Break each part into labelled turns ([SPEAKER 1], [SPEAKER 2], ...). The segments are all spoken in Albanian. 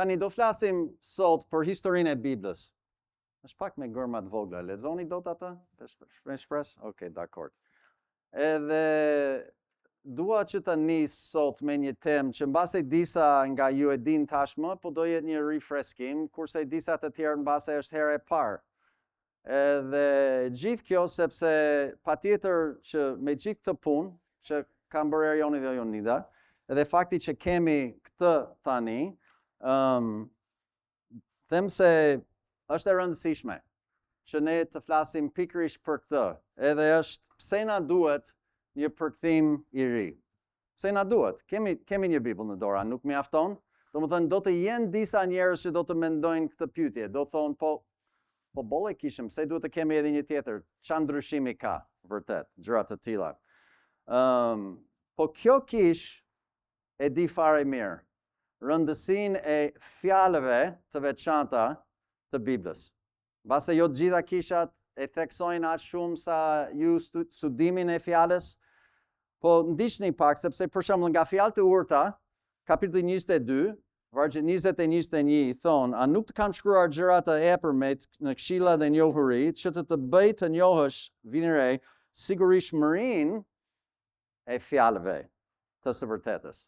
[SPEAKER 1] Tani do flasim sot për historinë e Biblës. Është pak me gërma të vogla. Lexoni dot atë? Me shpresë? Okej, dakord. Edhe dua që të nis sot me një temë që mbase disa nga ju e din tashmë, po do jetë një refreskim, kurse disa të tjerë mbase është herë e parë. Edhe gjithë kjo sepse patjetër që me gjithë këtë punë që kam bërë Erioni dhe Jonida, edhe fakti që kemi këtë tani, them se është e rëndësishme që ne të flasim pikërisht për këtë, edhe është pse na duhet një përkthim i ri. Pse na duhet? Kemi një Bibël në dorë, nuk mjafton? Domethënë do të jenë disa njerëz që do të mendojnë këtë pyetje, do thonë po bolle kishim, pse duhet të kemi edhe një tjetër? Çfarë ndryshimi ka vërtet? Gjëra të tilla. Po kjo kish e di fare mirë rëndësinë e fjalëve të veçanta të Biblës. Mbase jo të gjitha kishat e theksojnë aq shumë sa ju studimin e fjalës, po ndiqni pak sepse për shembull nga fjalët e urta, kapitulli 22, vargjet 20 e 21 thon, a nuk të kam shkruar gjëra të epërmet në këshilla dhe njohuri, që të bëj të njohësh vini re sigurishtëmërinë e fjalëve të së vërtetës.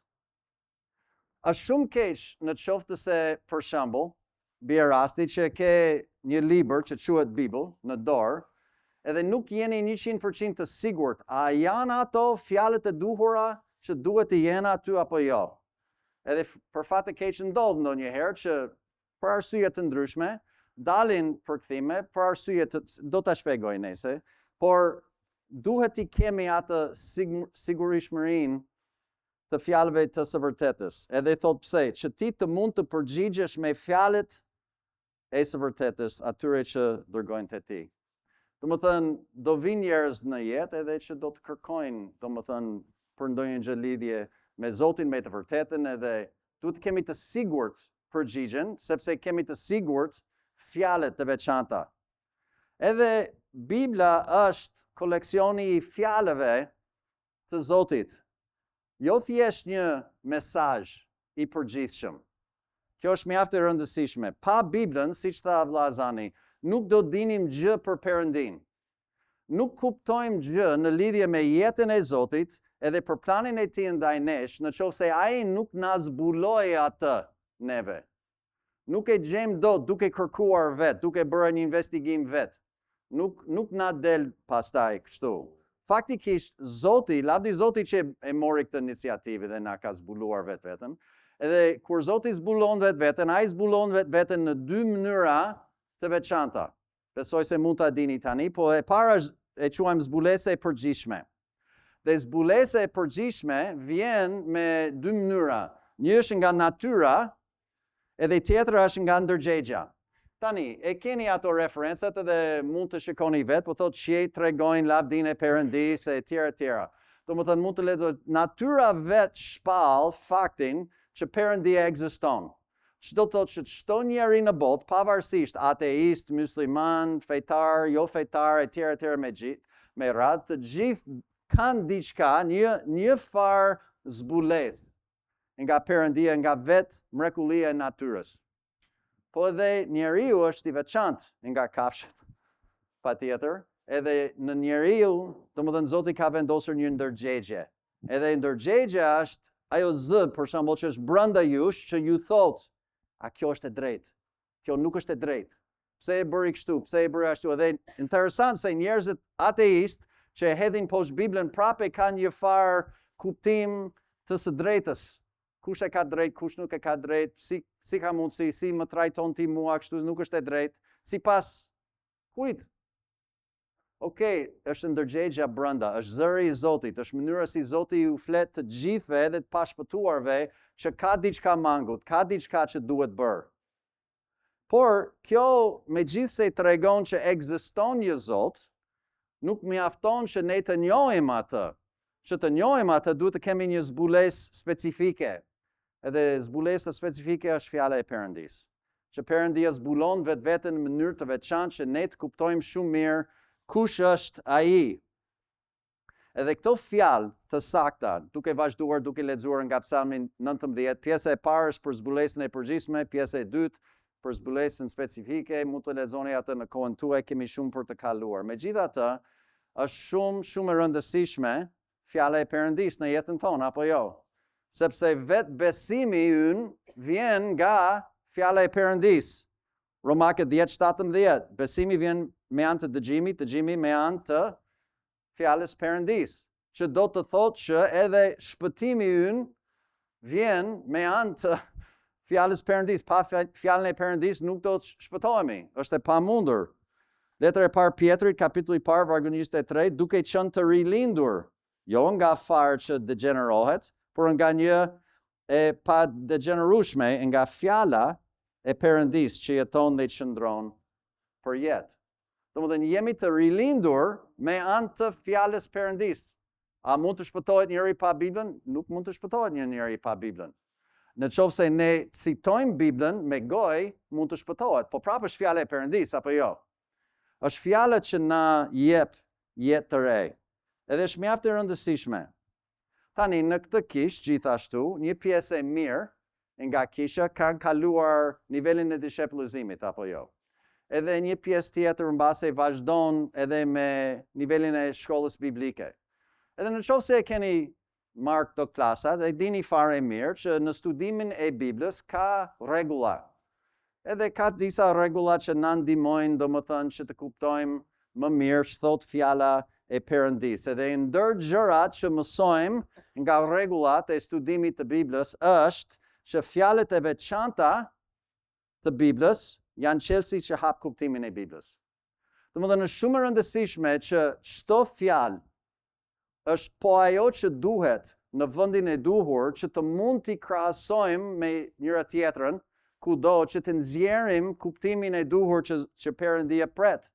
[SPEAKER 1] Është shumë keq në qoftë se për shembull bie rasti që ke një libër që quhet Bibël në dorë, edhe nuk jeni 100% të sigurt a janë ato fjalët e duhura që duhet të jenë aty apo jo. Edhe për fat të keq ndodh ndonjëherë që për arsye të ndryshme dalin përkthime, për arsye të do ta shpjegoj nesër, por duhet të kemi atë sigurishtëmërinë të fjalëve të së vërtetës. Edhe thot pse, që ti të mund të përgjigjesh me fjalët e së vërtetës atyre që dërgojnë te ti. Domethënë, do vinë njerëz në jetë edhe që do të kërkojnë, domethënë, për ndonjë gjë lidhje me Zotin, me të vërtetën, edhe duhet të kemi të sigurt përgjigjen, sepse kemi të sigurt fjalët të veçanta. Edhe Bibla është koleksioni i fjalëve të Zotit. Jo thjesht një mesazh i përgjithshëm. Kjo është mjaft e rëndësishme. Pa Biblën, siç tha vlla Zani, nuk do dinim gjë për Perëndin. Nuk kuptojmë gjë në lidhje me jetën e Zotit edhe për planin e tij ndaj nesh, nëse ai nuk na zbuloi atë neve. Nuk e gjejmë dot duke kërkuar vet, duke bërë një investigim vet. Nuk na del pastaj kështu. Faktikisht Zoti, lavdi Zotit që e mori këtë iniciativë dhe na ka zbuluar vetveten. Edhe kur Zoti zbulon vetveten, ai zbulon vetveten në dy mënyra të veçanta. Besoj se mund ta dini tani, po e para e quajmë zbulesa e përgjithshme. Dhe zbulesa e përgjithshme vjen me dy mënyra. Një është nga natyra, edhe tjetra është nga ndërgjegja. Tani, e keni ato referencat edhe mund të shikoni vetë, po thotë qiejt tregojnë lavdinë e Perëndisë e tjera. Domethënë mund të lexoj natyra vetë shpall faktin që Perëndia ekziston. Çdo thotë që çdo njeri në botë, pavarësisht ateist, musliman, fetar, jo fetar e tjera me radhë, të gjithë kanë diçka, një farë zbulesë nga Perëndia, nga vetë mrekullia e natyrës. Po edhe njeriu është i veçantë nga kafshët, patjetër, edhe në njeriu, domethënë Zoti ka vendosur një ndërgjegje. Edhe ndërgjegja është ajo zë, për shembull, që është brenda jush, që ju thotë, a kjo është e drejtë? Kjo nuk është e drejtë. Pse e bëri kështu? Pse e bëri ashtu? Edhe interesant se njerëzit ateist që e hedhin poshtë Biblën prapë kanë një farë kuptim të së drejtës. Kush e ka drejt, kush nuk e ka drejt, si ka mundësi, si më trajton ti mua, kështu nuk është e drejt, sipas kujt? Okej, është ndërgjegja brenda, është zëri i Zotit, është mënyra si Zoti u flet të gjithëve edhe të pashpëtuarve që ka diçka mangut, ka diçka që duhet bërë. Por kjo megjithse tregon që ekziston një Zot, nuk mjafton që ne të njohim atë. Që të njohim atë duhet të kemi një zbulesë specifike. Edhe zbulesa specifike është fjala e Perëndisë. Që Perëndia zbulon vetveten në mënyrë të veçantë që ne të kuptojmë shumë mirë kush është ai. Edhe këto fjalë të sakta, duke vazhduar, duke lexuar nga Psalmi 19, pjesa e parë është për zbulesën e përgjithshme, pjesa e dytë për zbulesën specifike, mund të lexoni atë në kohën tuaj, kemi shumë për të kaluar. Megjithatë, është shumë e rëndësishme fjala e Perëndisë në jetën tonë, apo jo? Sepse vetë besimi ynë vjen nga fjala e Perëndisë. Romakët 10:17, besimi vjen me anë të dëgjimit, dëgjimi me anë të fjalës Perëndisë, që do të thotë që edhe shpëtimi ynë vjen me anë të fjalës Perëndisë. Pa fjalën e Perëndisë nuk do të shpëtohemi, është e pamundur. Letra e parë Pjetrit, kapitulli i parë, vargu 23, duke qenë të rilindur, jo nga fare që degenerohet, por nga një e pa degenerueshme, nga fjala e Perëndisë që jeton dhe qëndron për jetë. Domethënë jemi të rilindur me anë të fjalës Perëndisë. A mund të shpëtohet njëri pa Biblën? Nuk mund të shpëtohet njëri pa Biblën. Në qoftë se ne citojmë Biblën me gojë, mund të shpëtohet, po prapë është fjala e Perëndisë apo jo? Është fjala që na jep jetë të re. Edhe është mjaft e rëndësishme. Tani në këtë kishë gjithashtu, një pjesë e mirë nga kisha kanë kaluar nivelin e dishepëllizimit apo jo. Edhe një pjesë tjetër mbase vazhdon edhe me nivelin e shkollës biblike. Edhe në qoftë se e keni marrë këto klasat, e dini fare mirë që në studimin e Biblës ka rregulla. Edhe ka disa rregulla që na ndihmojnë, domethënë që të kuptojmë më mirë ç'thot fjala e Perëndisë. Edhe ndër gjërat që mësojmë nga rregullat e studimit të Biblës është që fjalët e veçanta të Biblës janë çelësi që hap kuptimin e Biblës. Domethënë është shumë e rëndësishme që çdo fjalë është po ajo që duhet në vendin e duhur që të mund t'i krahasojmë me njëra tjetrën, kudo që të nxjerrim kuptimin e duhur që Perëndia pret,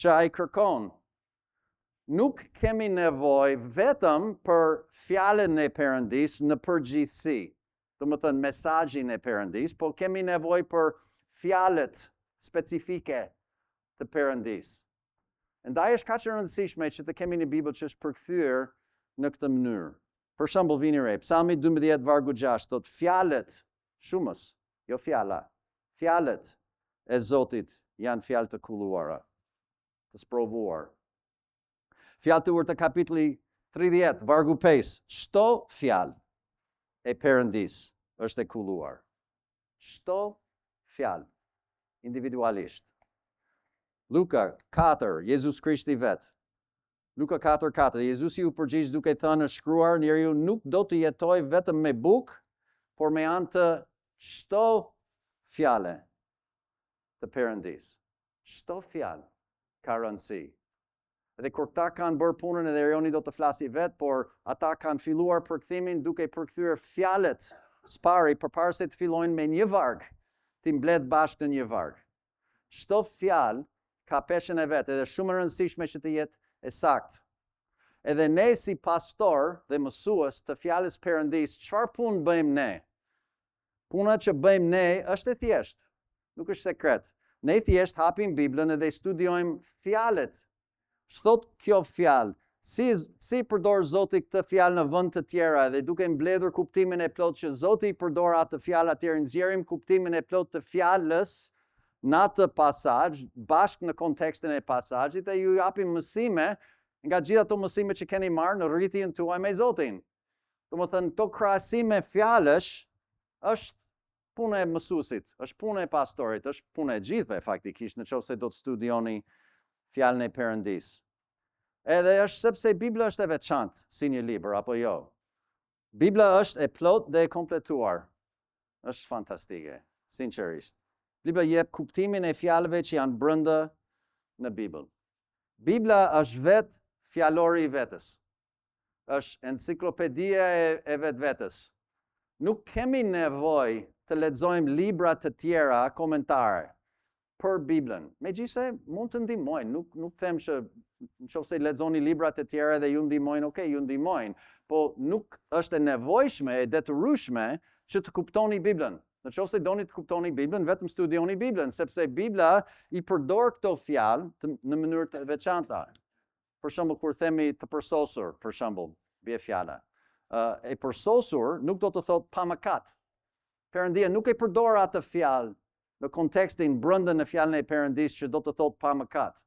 [SPEAKER 1] që ai kërkon. Nuk kemi nevojë vetëm për fjalën e Perëndisë në përgjithësi, domethënë mesazhin e Perëndisë, po kemi nevojë për fjalët specifike të Perëndisë. Ndaj është kaq e rëndësishme që të kemi një Bibël që është përkthyer në këtë mënyrë. Për shembull vini re, Psalmi 12 vargu 6 thotë fjalët shumës, jo fjala. Fjalët e Zotit janë fjalë të kulluara, të sprovuar. Fjalë të kapitulli 30 vargu 5, çdo fjalë e Perëndisë është e kulluar. Çdo fjalë individualisht. Luka 4, Jezus Krishti vet. Luka 4:4, Jezusi u përgjigj duke thënë është shkruar, njeriu nuk do të jetojë vetëm me bukë, por me anë të çdo fjale të Perëndisë. Çdo fjalë ka rëndësi. Dhe kur ta kanë bërë punën edhe Erioni do të flasi vet, por ata kanë filluar përkthimin duke përkthyer fjalët spari përpara se të fillojnë me një varg, të mbledh bashkë në një varg. Çdo fjalë ka peshën e vet, edhe shumë e rëndësishme që të jetë e saktë. Edhe ne si pastor dhe mësues të fjalës Perëndisë, çfarë punë bëjmë ne? Puna që bëjmë ne është e thjeshtë, nuk është sekret. Ne thjesht hapim Biblën edhe studiojmë fjalët. Ç'thot kjo fjalë? Si përdor Zoti këtë fjalë në vend të tjera dhe duke mbledhur kuptimin e plot që Zoti i përdor atë fjalë atëherë nxjerrim kuptimin e plot të fjalës në atë pasazh, bashkë në kontekstin e pasazhit dhe ju japim mësime nga gjitha ato mësime që keni marrë në rritjen tuaj me Zotin. Domethënë këto krahasime fjalësh është punë e mësuesit, është punë e pastorit, është punë e gjithëve faktikisht nëse do të studioni fjalën e Perëndisë. Edhe është sepse Bibla është e veçantë si një libër apo jo. Bibla është e plot dhe e kompletuar. Është fantastike, sinqerisht. Bibla jep kuptimin e fjalëve që janë brenda në Bibël. Bibla është vetë fjalori i vetës. Është enciklopedia e vetvetes. Nuk kemi nevojë të lexojmë libra të tjera komentare për Biblën. Megjithëse mund të ndihmojnë, nuk them që nëse lexoni libra të tjera dhe ju ndihmojnë, okay, ju ndihmojnë, po nuk është e nevojshme e detyrueshme që të kuptoni Biblën. Nëse doni të kuptoni Biblën, vetëm studioni Biblën, sepse Bibla i përdor këto fjalë në mënyrë të veçanta. për shembull kur themi të përsosur, për shembull, bie fjala. E përsosur nuk do të thotë pa mëkat. Perëndia nuk e përdor atë fjalë në kontekstin brenda në fjalën e Perëndisë që do të thotë pa mëkat.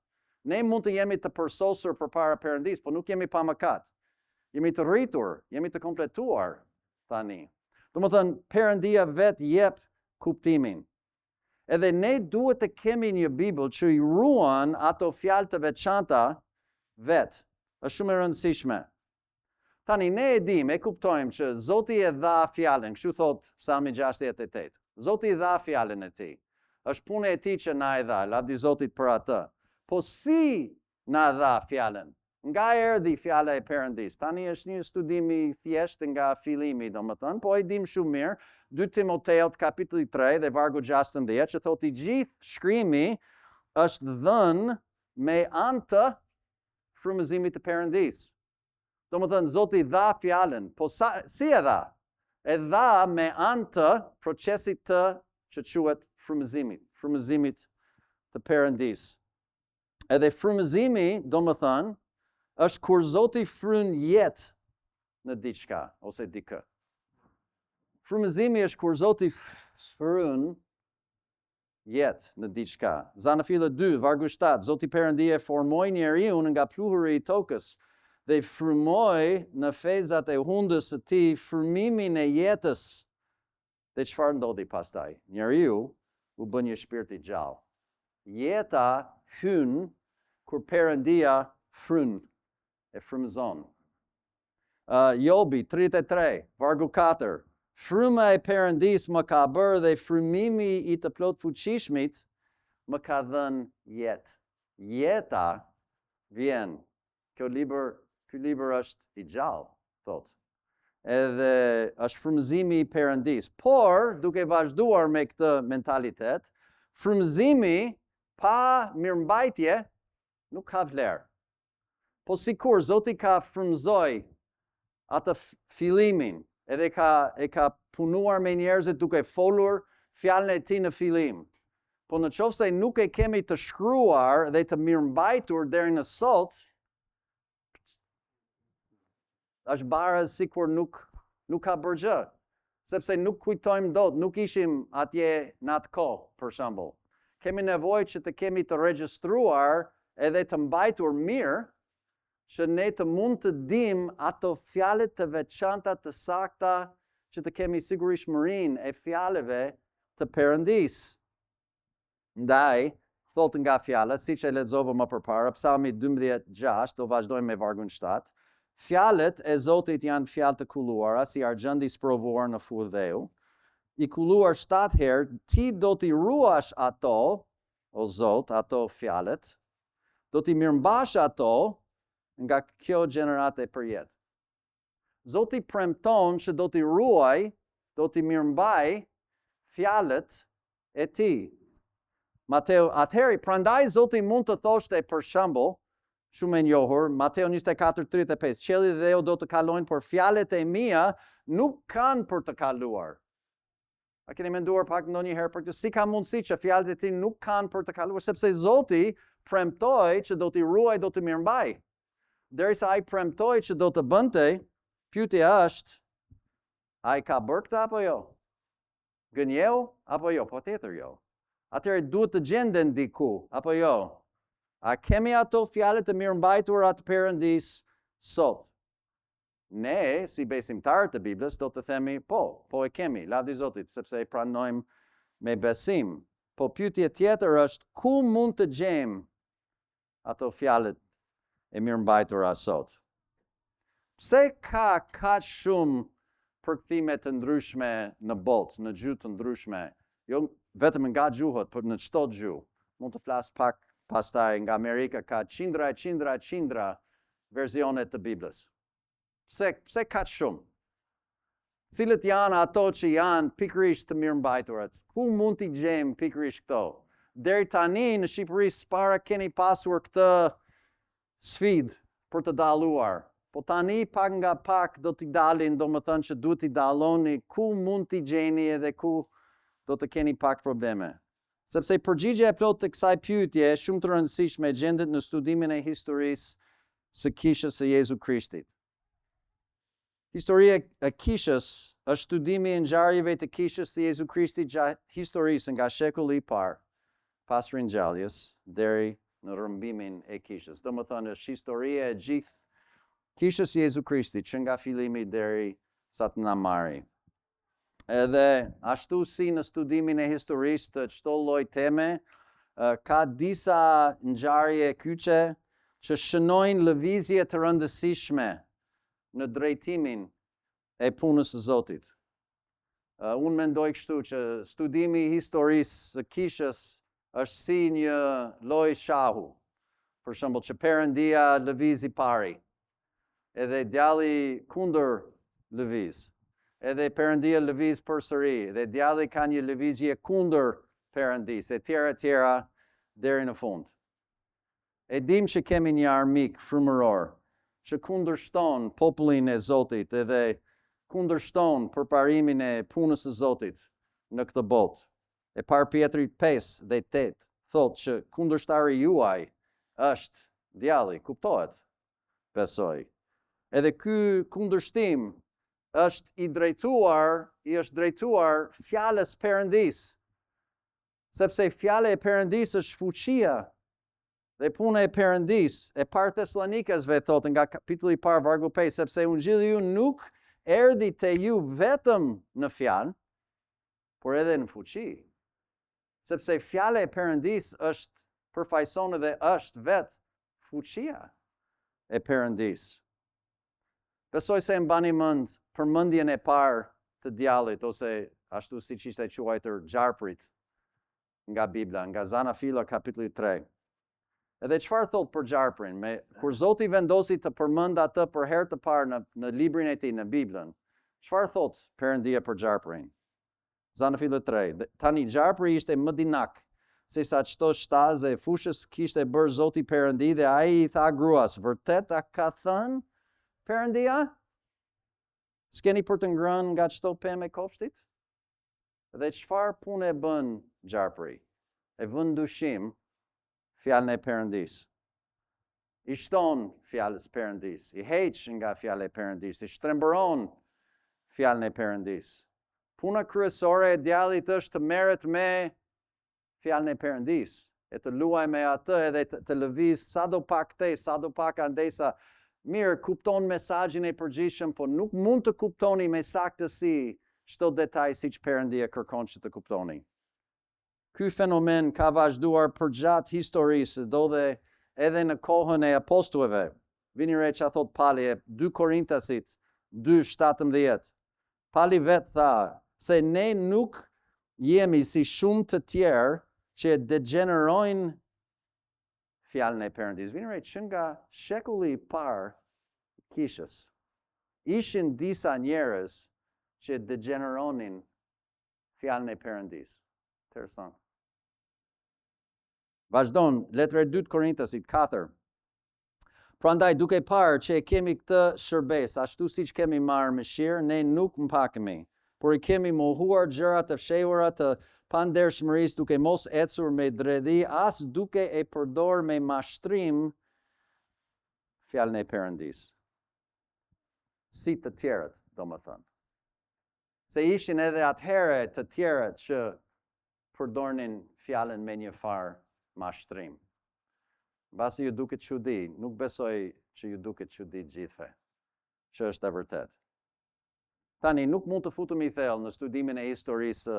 [SPEAKER 1] Ne mund të jemi të përsosur përpara Perëndisë, por nuk jemi pa mëkat. Jemi të rritur, jemi të kompletuar tani. Domethënë Perëndia vet jep kuptimin. Edhe ne duhet të kemi një Bibël që i ruan ato fjalë të veçanta vet. Është shumë e rëndësishme. Tani ne e dim, e kuptojmë që Zoti e dha fjalën, kështu thot Psalmi 68. Zoti i dha fjalën e tij. Është puna e tij që na e dha, lavdi Zotit për atë. Po si na dha fjalën? Nga erdhi fjala e Perëndisë. Tani është një studim i thjeshtë nga fillimi, domethënë, po e dim shumë mirë, 2 Timoteut kapitulli 3 dhe vargu 16 që thotë i gjithë shkrimi është dhënë me anë të frymëzimit të Perëndisë. Domethënë Zoti dha fjalën, po si e dha? E dha me anë të procesit të që quhet frymëzimit të Perëndisë. Edhe frymëzimi, domethënë, është kur Zoti fryn jetë në diçka ose dikë. Frymëzimi është kur Zoti fryn jetë në diçka. Zanafile 2, vargu 7, Zoti Perëndia formoi njeriu nga pluhuri i tokës dhe frymoi në fezat e hundës së tij frymimin e jetës. Dhe çfarë ndodhi pastaj? Njeriu u bë një shpirt i gjallë. Jeta hyn kur Perëndia fryn e frymëzon. Jobi 33, vargu 4. Fryma e Perëndisë më ka bërë dhe frymimi i të plot fuqishmit më ka dhënë jetë. Jeta vjen. Ky libër është i gjallë, thot. Edhe është frymëzimi i Perëndisë. Por, duke vazhduar me këtë mentalitet, frymëzimi pa mirëmbajtje nuk ka vlerë. Po sikur Zoti ka frymëzoj atë fillimin, edhe e ka punuar me njerëzit duke folur fjalën e tij në fillim. Po në qoftë se nuk e kemi të shkruar dhe të mirëmbajtur deri në sot, është barës sikur nuk ka bërë gjë, sepse nuk kujtojmë dot, nuk ishim atje në atë kohë, për shembull. Kemi nevojë që të kemi të regjistruar edhe të mbajtur mirë, që ne të mund të dim ato fjalët të veçanta të sakta që të kemi sigurishmërinë e fjalëve të Perëndisë. Ndaj, thot nga fjala, siç e lexova më përpara, Psalmi 12:6, do vazhdojmë me vargun 7. Fjalët e Zotit janë fjalë të kulluara, si argjendi sprovuar në fudheu. I kulluar 7 herë, ti do t'i ruash ato, o Zot, ato fjalët, do t'i mirëmbash ato nga kjo gjenerate për jetë. Zoti premton që do t'i ruaj, do t'i mirëmbaj fjalët e tij. Mateo, atëherë, prandaj Zoti mund të thoshte për shembull, shumë e njohur, Mateo 24:35, qielli dhe dheu do të kalojnë, por fjalët e mia nuk kanë për të kaluar. A keni menduar pak ndonjëherë për këtë? Si ka mundësi që fjalët e tij nuk kanë për të kaluar, sepse Zoti premtoi që do t'i ruaj, do t'i mirëmbaj. Derisa ai premtoi që do të bënte, pyetja është, ai ka bërë këtë apo jo? Gënjeu apo jo? Patjetër jo. Atëherë duhet të gjenden diku apo jo? A kemi ato fjalë të mirëmbajtura të Perëndisë sot? Ne, si besimtarë të Biblës, do të themi, po e kemi, lavdi Zotit, sepse e pranojmë me besim. Po pyetja tjetër është, ku mund të gjejmë ato fjalët e mirëmbajtura sot? Pse ka kaq shumë përkthime të ndryshme në botë, në gjuhë të ndryshme? Jo vetëm nga gjuhët, por në çdo gjuhë. Mund të flas pak pastaj nga Amerika ka qindra versione të Biblës. Pse kaq shumë? Cilët janë ato që janë pikërisht të mirëmbajtura? Ku mund t'i gjejmë pikërisht këto? Deri tani në Shqipëri s'para keni pasur këtë sfidë për të dalluar. Po tani pak nga pak do t'i dalin, domethënë që duhet t'i dalloni ku mund t'i gjeni edhe ku do të keni pak probleme. Sepse përgjigjja e plotë të kësaj pyetje shumë të rëndësishme gjendet në studimin e historisë së kishës së Jezu Krishtit. Historia e kishës është studimi i ngjarjeve të kishës së Jezu Krishtit gjatë historisë nga shekulli i parë, pas ringjalljes deri në rrëmbimin e kishës. Domethënë është historia e gjithë kishës së Jezu Krishtit që nga fillimi deri sa të na marri. Edhe ashtu si në studimin e historisë të çdo lloji teme, ka disa ngjarje kyçe që shënojnë lëvizje të rëndësishme në drejtimin e punës së Zotit. Unë mendoj kështu që studimi i historisë së kishës është si një lojë shahu. Për shembull që Perëndia lëviz i pari, edhe djalli kundër lëviz. Edhe Perëndia lëviz përsëri, dhe djalli ka një lëvizje kundër Perëndisë, e tjera deri në fund. E dim që kemi një armik frymëror që kundërshton popullin e Zotit edhe kundërshton përparimin e punës së Zotit në këtë botë. E parë Pjetrit 5 dhe 8 thotë që kundërshtari juaj është djalli, kuptohet, besoj. Edhe ky kundërshtim është drejtuar fjalës Perëndisë, sepse fjala e Perëndisë është fuqia dhe puna e Perëndisë. E parë Thessalonikësve thotë nga kapitulli i parë vargu 5, sepse ungjilli ju nuk erdhi te ju vetëm në fjalë, por edhe në fuqi. Sepse fjala e Perëndisë është përfaqëson edhe është vetë fuqia e Perëndisë. Besoj se e mbani mend përmendjen e parë të djallit, ose ashtu siç ishte quajtur gjarprit nga Bibla, nga Zanafila kapitulli 3. Edhe çfarë thot për gjarprin? Kur Zoti vendosi të përmend atë për herë të parë në librin e tij, në Biblën, çfarë thot Perëndia për gjarprin? Zanafila 3. Tani gjarpri ishte më dinak se sa çdo shtazë e fushës kishte bërë Zoti Perëndi, dhe ai i tha gruas, vërtet a ka thënë Perëndia? S'keni për të ngrënë nga çdo pemë e kopshtit? Dhe çfarë punë e bën gjarpri? E vën ndyshim fjalën e Perëndisë. I shton fjalës Perëndisë, i heq nga fjala e Perëndisë, i shtrembëron fjalën e Perëndisë. Puna kryesore e djallit është të merret me fjalën e Perëndisë, e të luajë me atë edhe të lëviz sadopak andesa mirë kupton mesazhin e përgjithshëm, po nuk mund të kuptoni me saktësi çdo detaj siç Perëndia kërkon që të kuptoni. Ky fenomen ka vazhduar përgjatë historisë, do dhe edhe në kohën e apostujve. Vini re çfarë thot Pali e 2 Korintasit 2:17. Pali vetë tha se ne nuk jemi si shumë të tjerë që degenerojnë fjalën e Perëndisë. Vini re që nga shekulli i parë kishës ishin disa njerëz që degeneronin fjalën e Perëndisë. Interesant. Vazhdon letra e 2 Korintasit 4. Prandaj duke parë që e kemi këtë shërbes, ashtu siç kemi marrë mëshirë, ne nuk mpakemi, por i kemi mohuar gjërat të fshehura të pandershmërisë, duke mos ecur me dredhi, as duke e përdor me mashtrim fjalën e Perëndisë. Si të tjerët, domethënë. Se ishin edhe atëherë të tjerët që përdornin fjalën me një farë mashtrim. Mbasi ju duket çudi, nuk besoj që ju duket çudi gjithve, që është e vërtet. Tani, nuk mund të futemi thellë në studimin e historisë së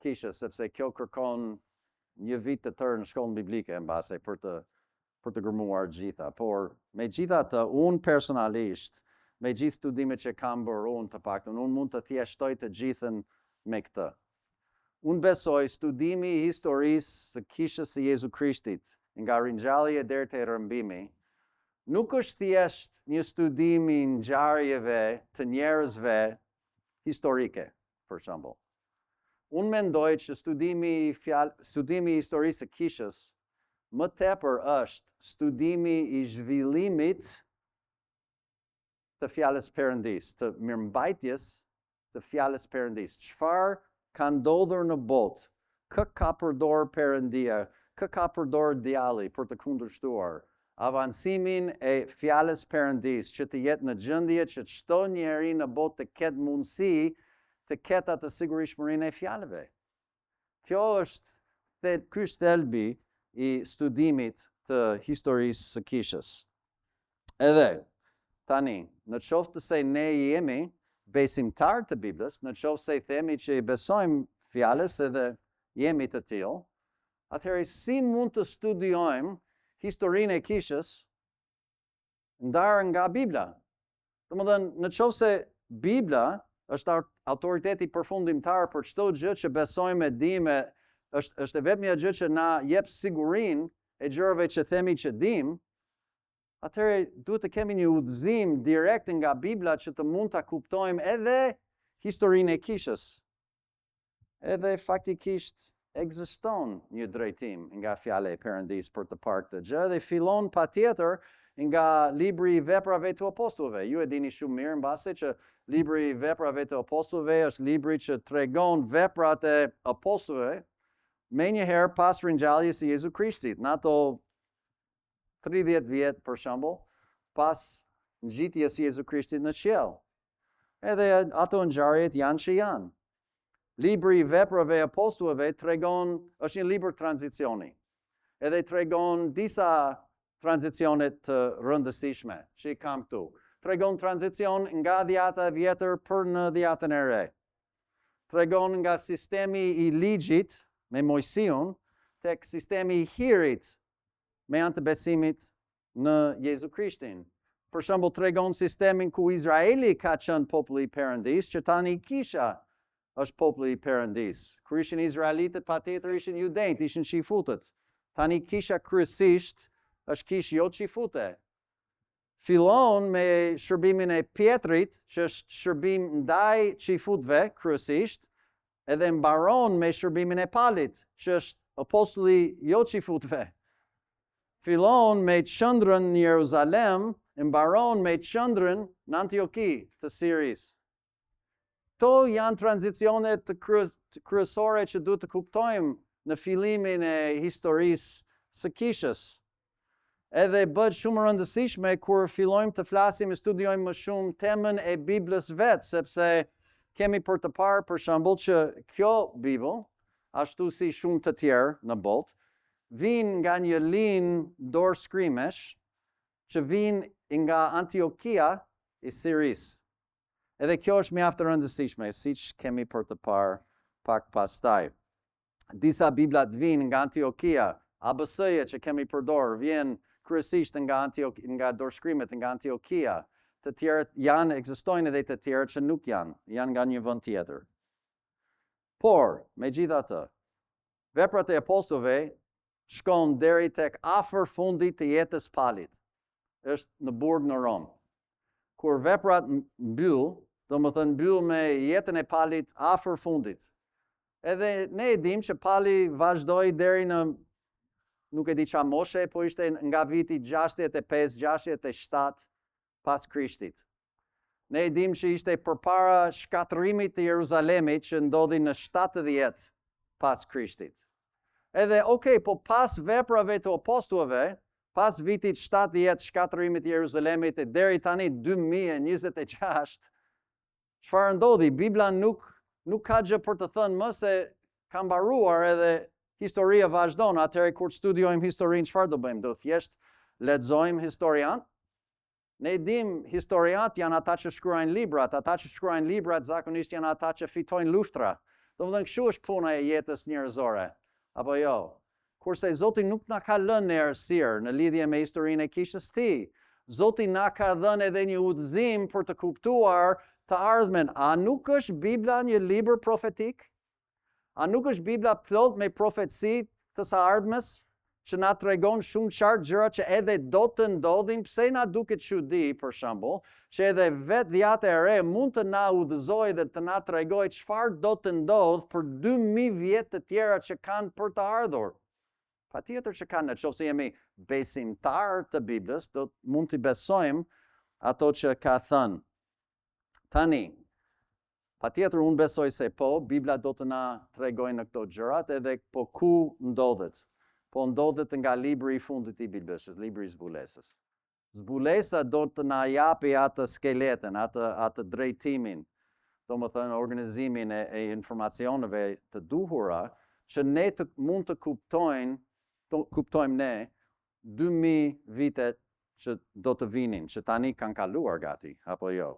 [SPEAKER 1] kishës, sepse kjo kërkon një vit të tërë në shkollën biblike mbase për të gërmuar gjitha. Por megjithatë, unë personalisht, me gjithë studimet që kam bërë unë të paktën, unë mund të thjeshtoj të gjithën me këtë. Unë besoj studimi i historisë së kishës së Jezu Krishtit, nga ringjallja deri te rrëmbimi, nuk është thjesht një studim i ngjarjeve të njerëzve historike, për shembull. Unë mendoj që studimi i historisë së kishës më tepër është studimi i zhvillimit të fjalës Perëndisë, të mirëmbajtjes të fjalës Perëndisë. Çfarë ka ndodhur në botë? Kë ka përdorur Perëndia? Kë ka përdorur djalli për të kundërshtuar avancimin e fjalës Perëndis, që të jetë në gjendje që çdo njeri në botë të ketë mundësi të ketë atë sigurishtëmërinë e fjalëve. Ky është thelbi i studimit të historisë së Kishës. Edhe tani, në qoftë se ne jemi besimtar të Biblës, në qoftë se i themi që i besojmë fjalës edhe jemi të tillë, atëherë si mund të studiojmë historinë e Kishës ndarë nga Bibla? Domethënë, në qoftë se Bibla është autoriteti përfundimtar për çdo gjë që besojmë e dimë, është vetëm një gjë që na jep sigurinë e gjërave që themi që dimë, atëherë duhet të kemi një udhëzim direkt nga Bibla që të mund ta kuptojmë edhe historinë e Kishës. Edhe faktikisht ekziston një drejtim nga fjala e Perëndis për të parë këtë gjë dhe fillon patjetër nga libri i Veprave të Apostullëve. Ju e dini shumë mirë mbase që libri i Veprave të Apostullëve është libri që tregon veprat e apostujve menjëherë pas ringjalljes së Jezu Krishtit, në ato 30 vjet për shembull, pas ngjitjes së Jezu Krishtit në qiell. Edhe ato ngjarjet janë që janë. Libri i Veprave e Apostullëve është një libër tranzicioni. Edhe tregon disa tranzicione të rëndësishme që i kam këtu. Tregon tranzicion nga dhjata e vjetër për në dhjatën e re. Tregon nga sistemi i ligjit me Mojsiun tek sistemi i hirit me anë të besimit në Jezu Krishtin. Për shembull, tregon sistemin ku Izraeli ka qenë populli i Perëndis, që tani Kisha është populli i Perëndis. Kur ishin izraelitët, patjetër ishin judejt, ishin qifutët. Tani Kisha kryesisht është kishë jo qifute. Fillon me shërbimin e Pjetrit, që është shërbim ndaj qifutëve kryesisht, edhe mbaron me shërbimin e Palit, që është apostulli jo qifutëve. Fillon me qendrën në Jeruzalem, mbaron me qendrën në Antioki të Sirisë. Këto janë tranzicionet të kryesore që duhet të kuptojmë në fillimin e historisë së Kishës. Edhe bëhet shumë rëndësishme kur fillojmë të flasim e studiojmë më shumë temën e Biblës vetë, sepse kemi për të parë për shembull që kjo Bibël, ashtu si shumë të tjerë në botë, vijnë nga një linjë dorëshkrimesh që vijnë nga Antiokia e Sirisë. Edhe kjo është mjaft e rëndësishme, siç kemi për të parë pak pastaj. Disa biblat vijnë nga Antiokia, ABC-ja që kemi përdorur vjen kryesisht nga dorëshkrimet nga Antiokia. Të tjerët ekzistojnë edhe të tjerët që nuk janë nga një vend tjetër. Por, megjithatë, veprat e apostujve shkon deri tek afër fundit të jetës Palit. Është në burg në Rom. Kur veprat mbyll, domethënë mbyll me jetën e Palit afër fundit. Edhe ne e dim që Pali vazhdoi deri në nuk e di çfarë moshe, po ishte nga viti 65-67 pas Krishtit. Ne e dim që ishte përpara shkatërimit të Jeruzalemit që ndodhi në 70 pas Krishtit. Edhe, po pas veprave të apostujve, pas vitit 70 shkatërimit të Jeruzalemit e deri tani 2026, çfarë ndodhi? Bibla nuk ka gjë për të thënë më se ka mbaruar edhe historia vazhdon. Atëherë kur studiojmë historinë, çfarë do bëjmë? Do thjesht lexojmë historian? Ne dim historiat janë ata që shkruajnë librat, ata që shkruajnë librat zakonisht janë ata që fitojnë luftra. Domethënë kështu është puna e jetës njerëzore. Apo jo? Kurse Zoti nuk na ka lënë errësirë në lidhje me historinë e kishës së Tij. Zoti na ka dhënë edhe një udhëzim për të kuptuar të ardhmen. A nuk është Bibla një libër profetik? A nuk është Bibla plot me profetësi të së ardhmes që na tregon shumë qartë gjëra që edhe do të ndodhin? Pse na duket çudi për shembull që edhe vetë dhjata e re mund të na udhëzojë dhe të na tregojë çfarë do të ndodh për 2000 vjet të tjera që kanë për të ardhur? Patjetër që kanë, nëse jemi besimtar të Biblës, mund të besojmë ato që ka thënë. Tani, patjetër unë besoj se po, Bibla do të na tregojë në këto gjërat edhe po ku ndodhet. po ndodhet nga libri I fundit I Bilbeshës, libri I zbulesës. Zbulesa do të na japi atë skeletin, atë drejtimin, do më thënë organizimin e informacioneve të duhura, që ne mund të kuptojmë ne 2000 vitet që do të vinin, që tani kanë kaluar gati, apo jo.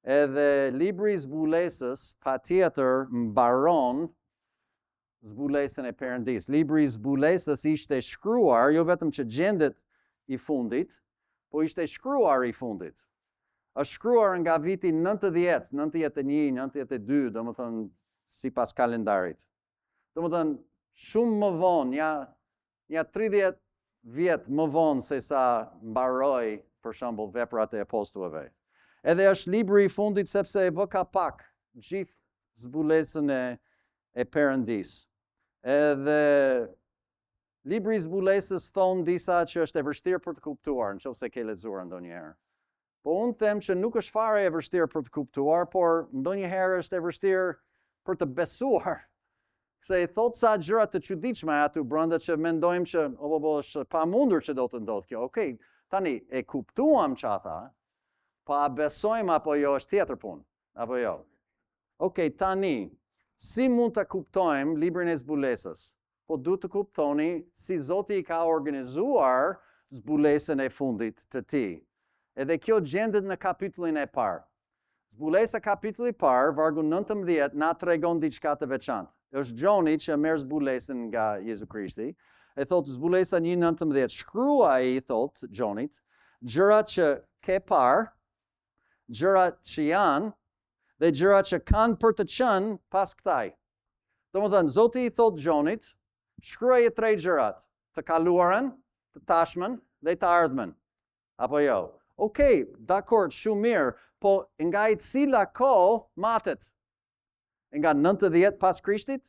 [SPEAKER 1] Edhe libri I zbulesës patjetër mbaron zbulesën e Perëndis. Libri I zbulesës ishte shkruar, jo vetëm që gjendet I fundit, po ishte shkruar I fundit. Është shkruar nga viti 90, 91, 92, do më thënë sipas kalendarit. Do më thënë shumë më vonë, ja 30 vjet më vonë se sa mbaroi për shembull Veprat e Apostullëve. Edhe është libri I fundit sepse e vë kapak gjithë zbulesën e Perëndis. Edhe libri I zbulesës thonë disa që është e vështirë për të kuptuar, nëse ke lexuar ndonjëherë. Po unë them që nuk është fare e vështirë për të kuptuar, por ndonjëherë është e vështirë për të besuar. Se I thot sa gjëra të çuditshme aty brenda që mendojmë që është pamundur që do të ndodhë kjo. Okej, tani e kuptuam ç'a tha, pa besojmë apo jo është tjetër punë, apo jo. Okej, tani si mund të kuptojmë librin e zbulesës? Po duhet të kuptoni si Zoti I ka organizuar zbulesën e fundit të tij. Edhe kjo gjendet në kapitullin e parë. Zbulesa kapitulli I parë, vargu 19, na tregon diçka të veçantë. Është Gjoni që merr zbulesën nga Jezu Krishti. E thot zbulesa 1:19, shkruaj I thot Gjonit, gjërat që ke parë, gjërat që janë dhe gjërat që kanë për të qenë pas kësaj. Domethënë Zoti I thot Gjonit, shkruaje 3 gjërat, të kaluarën, të tashmen dhe të ardhmen. Apo jo? Okej, dakord, shumë mirë, po nga I cila kohë matet? Nga 90 pas Krishtit?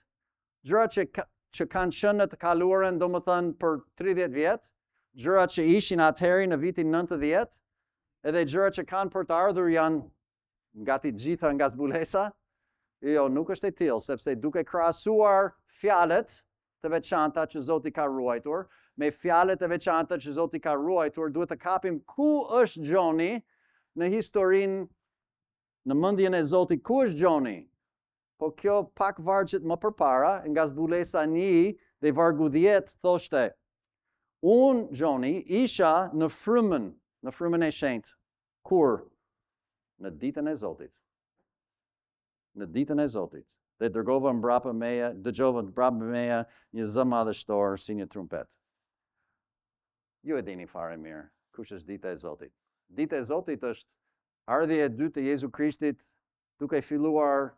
[SPEAKER 1] Gjërat që kanë qenë në të kaluarën, domethënë për 30 vjet, gjërat që ishin atëherë në vitin 90, edhe gjërat që kanë për të ardhur janë gati gjitha nga zbulesa? Jo, nuk është e tillë, sepse duke krahasuar fjalët të veçanta që Zoti ka ruajtur, me fjalët e veçanta që Zoti ka ruajtur, duhet të kapim ku është Gjoni në historinë, në mendjen e Zotit, ku është Gjoni? Po kjo pak vargjet më përpara, nga zbulesa 1 dhe vargu 10 thoshte, unë Gjoni isha në frymën e shenjtë. Kur? Në ditën e Zotit. Në ditën e Zotit. Dhe dëgjova mbrapa meja një zë madhështor si një trumpet. Ju e dini fare mirë, kush është dita e Zotit. Dita e Zotit është ardhja e dytë e Jezu Krishtit duke filluar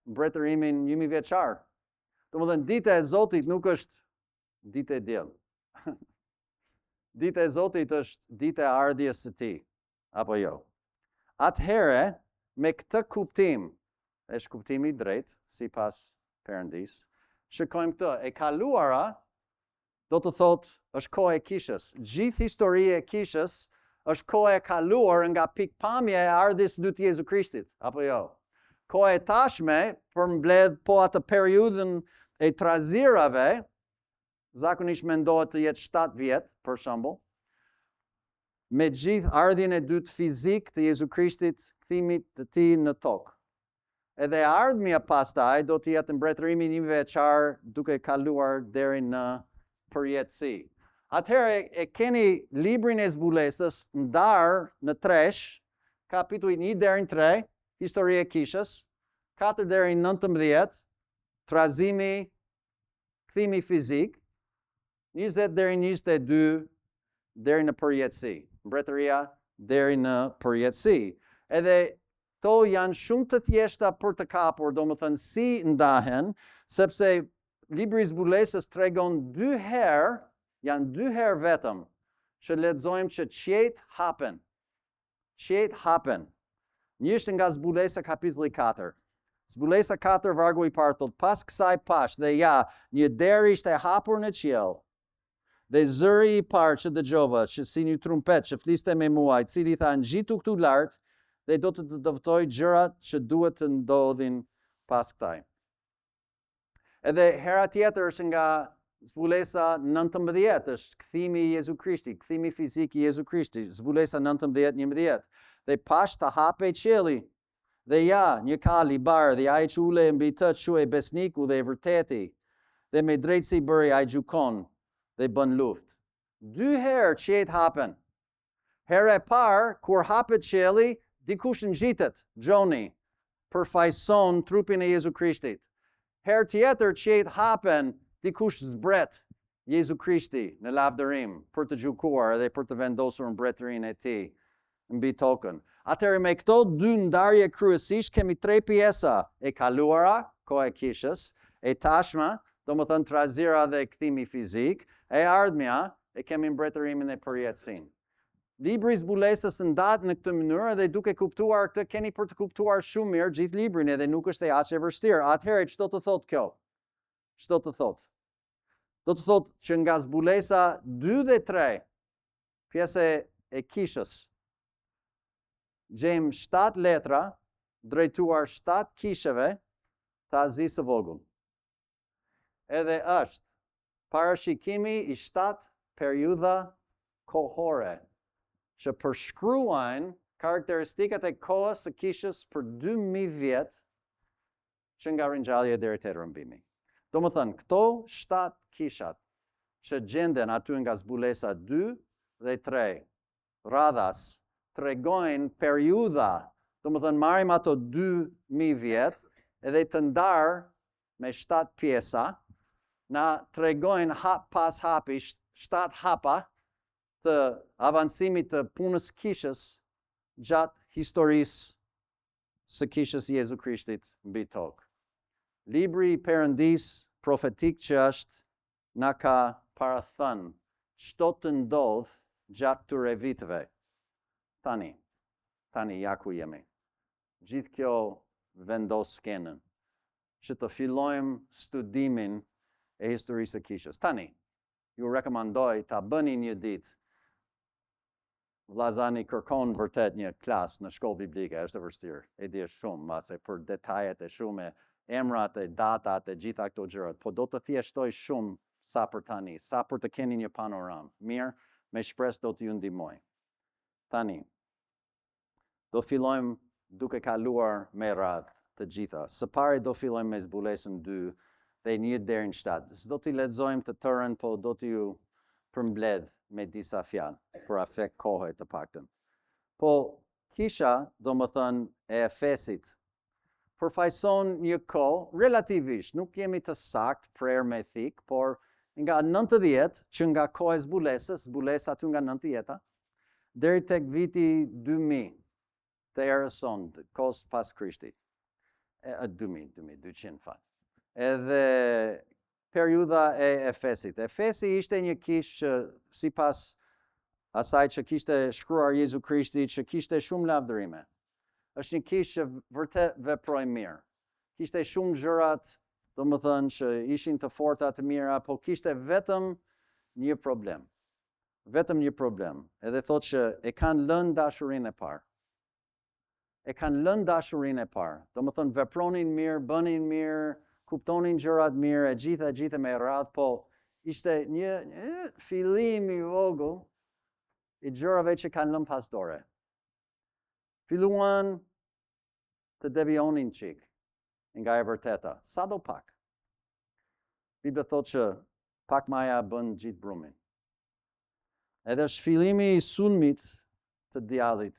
[SPEAKER 1] mbretërimin 1000 vjeçar. Domethënë dita e Zotit nuk është dita e diell. Dita e Zotit është dita e ardhjes së Tij, apo jo. Atëherë, me këtë kuptim, është kuptimi I drejtë sipas Perëndis, shikojmë këtë, e kaluara do të thotë është kohë e kishës. Gjithë historia e kishës është kohë e kaluar nga pikpamja e ardhjes së dytë Jezu Krishtit, apo jo. Kohë e tashme përmbledh po atë periudhën e trazirave, zakonisht mendohet të jetë 7 vjet, për shembull, me gjithë ardhjen e dytë fizik të Jezu Krishtit, kthimit të Tij në tokë. Edhe ardhmja pastaj do të jetë mbretërimi 1 vjeçar duke kaluar deri në përjetësi. Atëherë e keni librin e zbulesës ndar në tresh, kapitulli 1 deri në 3, historia e kishës, 4 deri në 19, trazimi, kthimi fizik, 20 deri në 22 deri në përjetësi, mbretëria deri në përjetësi. Edhe to janë shumë të thjeshta për të kapur, domethënë si ndahen, sepse libri I zbulesës tregon 2 herë, janë 2 herë vetëm, që lexojmë që qiejt hapen. Qiejt hapen. Një është nga zbulesa kapitulli 4. Zbulesa 4 vargu I parë thot, pas kësaj pash dhe ja, një derë ishte hapur në qiell. Dhe zëri I parë që dëgjova, që si një trumpet që fliste me mua, I cili tha ngjitu këtu lart, dhe do të dëvtoj gjërat që duhet të ndodhin pas kësaj. Edhe hera tjetër është nga zbulesa 19 është kthimi i Jezu Krishti, kthimi fizik i Jezu Krishti, zbulesa 19:11. Dhe pash të hapej qielli. Dhe ja, një kal i bardhë, dhe ai që ule mbi të quhej besniku dhe i vërteti, dhe me drejtësi bëri ai gjykon dhe bën luftë. 2 herë qiejt hapen. Herë e parë, kur hapet qielli, dikush ngjitet, Gjoni, përfaqëson trupin e Jezu Krishtit. Herë tjetër qiejt hapen, dikush zbret, Jezu Krishti në lavdërim për të gjykuar dhe për të vendosur mbretërinë e tij mbi tokën. Atëherë me këto 2 ndarje kryesisht kemi 3 pjesa: e kaluara, koha e kishës, e tashma, domethënë trazira dhe kthimi fizik, e ardhmja, e kemi mbretërimin e përjetësinë. Libri i zbulesës ndat në këtë mënyrë dhe duke kuptuar këtë keni për të kuptuar shumë mirë gjithë librin edhe nuk është e aq e vështirë. Atëherë ç'do të thotë kjo? Ç'do të thotë? Do të thotë që nga zbulesa 2 dhe 3, pjesë e kishës, gjejmë 7 letra drejtuar 7 kisheve të Azisë së vogël. Edhe është parashikimi i 7 periudha kohore që përshkruajnë karakteristikat e kohës së kishës për 2000 vjet që nga ringjallja deri te rrëmbimi. Domethënë, këto 7 kishat që gjenden aty nga zbulesa 2 dhe 3 radhas tregojnë periudha, domethënë marrim ato 2000 vjet edhe të ndarë me 7 pjesa, na tregojnë hap pas hapi 7 hapa të avancimit të punës kishës gjatë historisë së kishës Jezu Krishtit mbi tokë. Libri i Perëndisë profetik që është na ka parathënë ç'do të ndodh gjatë këtyre viteve. Tani ja ku jemi. Gjithë kjo vendos skenën që të fillojmë studimin e historisë së kishës. Tani, ju rekomandoj ta bëni një ditë. Vllazani kërkon vërtet një klasë në shkollë biblike, është e vështirë. E di shumë, mase për detajet e shumë, emrat e datat e gjitha këto gjërat, po do të thjeshtoj shumë sa për tani, sa për të keni një panoramë. Mirë, me shpresë do t'ju ndihmoj. Tani, do fillojmë duke kaluar me radhë të gjitha. Së pari do fillojmë me zbulesën 2 dhe 1 deri në 7. S'do t'i lexojmë të tërën, po do t'ju përmbledh me disa fjalë për afekt kohë të paktën. Po kisha, domethënë e Efesit, përfaqëson një kohë relativisht, nuk jemi të saktë prerë me thik, por nga 90 që nga koha e zbulesës, zbulesa aty nga 90-ta, deri tek viti 2000 të erës sonë, kohës pas Krishtit. 200 fal. Edhe periudha e Efesit. Efesi ishte një kishë që sipas asaj që kishte shkruar Jezu Krishti, që kishte shumë lavdërime. Është një kishë që vërtet veproi mirë. Kishte shumë gjërat, domethënë që ishin të forta të mira, po kishte vetëm një problem. Vetëm një problem. Edhe thotë që e kanë lënë dashurinë e parë. E kanë lënë dashurinë e parë. Domethënë vepronin mirë, bënin mirë, kuptonin gjërat mirë, e gjitha me radhë, po ishte një fillim i vogël i gjërave që kanë lënë pas dore. Filluan të devionin çik nga e vërteta, sa do pak. Bibla thotë që pak maja bën gjithë brumin. Edhe është fillimi i sulmit të djallit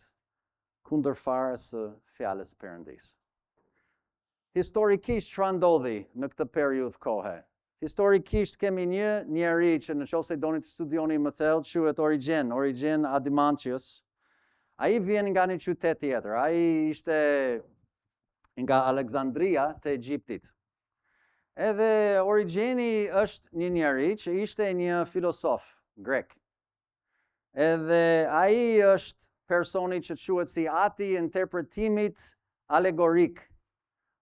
[SPEAKER 1] kundër fare së fjalës Perëndisë. Historikisht çfarë ndodhi në këtë periudhë kohe? Historikisht kemi një njeri që nëse doni të studioni më thellë, quhet Origen Adimantius. Ai vjen nga një qytet tjetër. Ai ishte nga Aleksandria të Egjiptit. Edhe Origeni është një njeri që ishte një filosof grek. Edhe ai është personi që quhet si ati i interpretimit alegorik.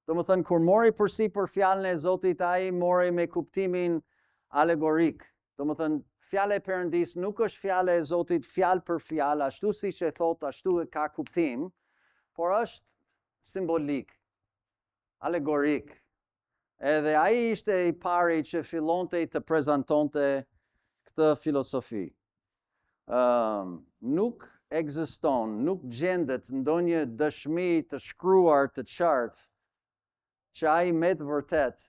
[SPEAKER 1] Domethënë kur mori përsipër fjalën e Zotit, ai mori me kuptimin alegorik. Domethënë fjala e Perëndisë nuk është fjala e Zotit fjalë për fjalë, ashtu siç e thot, ashtu e ka kuptim, por është simbolik, alegorik. Edhe ai ishte I pari që fillonte të prezantonte këtë filosofi. Nuk ekziston, nuk gjendet ndonjë dëshmi të shkruar të qartë që ai me të vërtet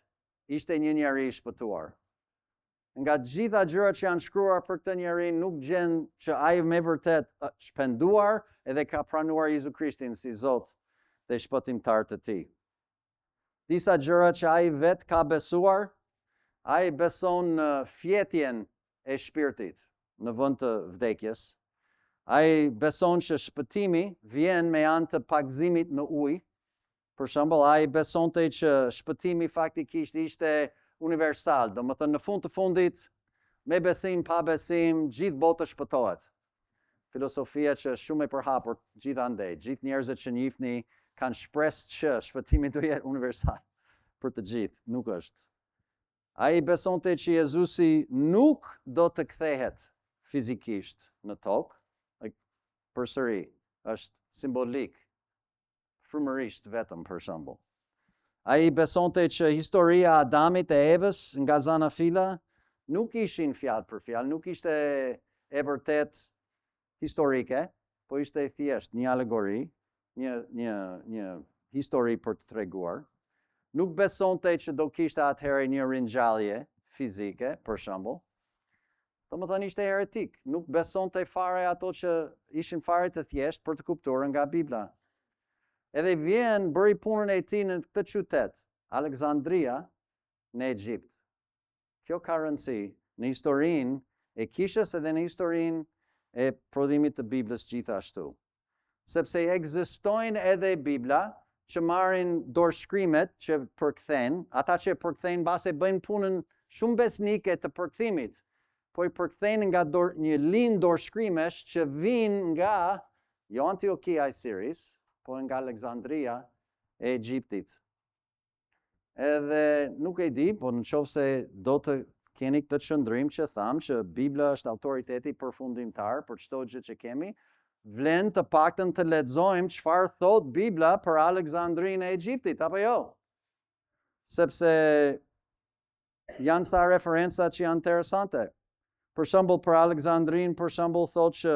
[SPEAKER 1] ishte një njeri I shpëtuar. Nga gjitha gjërat që janë shkruar për këtë njeri nuk gjen që ai me vërtet shpenduar edhe ka pranuar Jezu Krishtin si Zot dhe shpëtimtar të tij. Disa gjëra që ai vet ka besuar, ai beson në fjetjen e shpirtit në vend të vdekjes. Ai beson që shpëtimi vjen me anë të pagëzimit në ujë. Për shembull, ai besonte që shpëtimi faktikisht ishte universal, do më thënë në fund të fundit, me besim, pa besim, gjithë botë shpëtohet. Filosofia që është shumë e përhapur gjithandej, gjithë njerëzit që njihni kanë shpresë që shpëtimi do jetë universal për të gjithë, nuk është. Ai besonte që Jezusi nuk do të kthehet fizikisht në tokë, përsëri, është simbolik, frymërisht vetëm për shembull. Ai besonte që historia e Adamit e Evës nga zana fila nuk ishin fjalë për fjalë, nuk ishte e vërtet historike, po ishte thjesht një alegori, një histori për të treguar. Nuk besonte që do kishte atëherë një ringjallje fizike, për shembull. Domethënë ishte heretik, nuk besonte fare ato që ishin fare të thjesht për të kuptuar nga Bibla. Edhe vjen bëri punën e tij në këtë qytet, Aleksandria, në Egjipt. Kjo ka rëndësi në historinë e kishës edhe në historinë e prodhimit të Biblës gjithashtu. Sepse ekzistojnë edhe Bibla që marrin dorëshkrimet që përkthejnë, ata që përkthejnë base bëjnë punën shumë besnike të përkthimit, po I përkthejnë nga një linë dorëshkrimesh që vijnë nga jo Antiokia e Siris, po nga Aleksandria e Egjiptit. Edhe nuk e di, po nëse do të keni këtë qëndrim që thamë që Bibla është autoriteti përfundimtar për çdo gjë që kemi, vlen të paktën të lexojmë çfarë thot Bibla për Aleksandrinë e Egjiptit, apo jo? Sepse janë sa referenca që janë interesante. Për shembull për Aleksandrinë, për shembull thotë që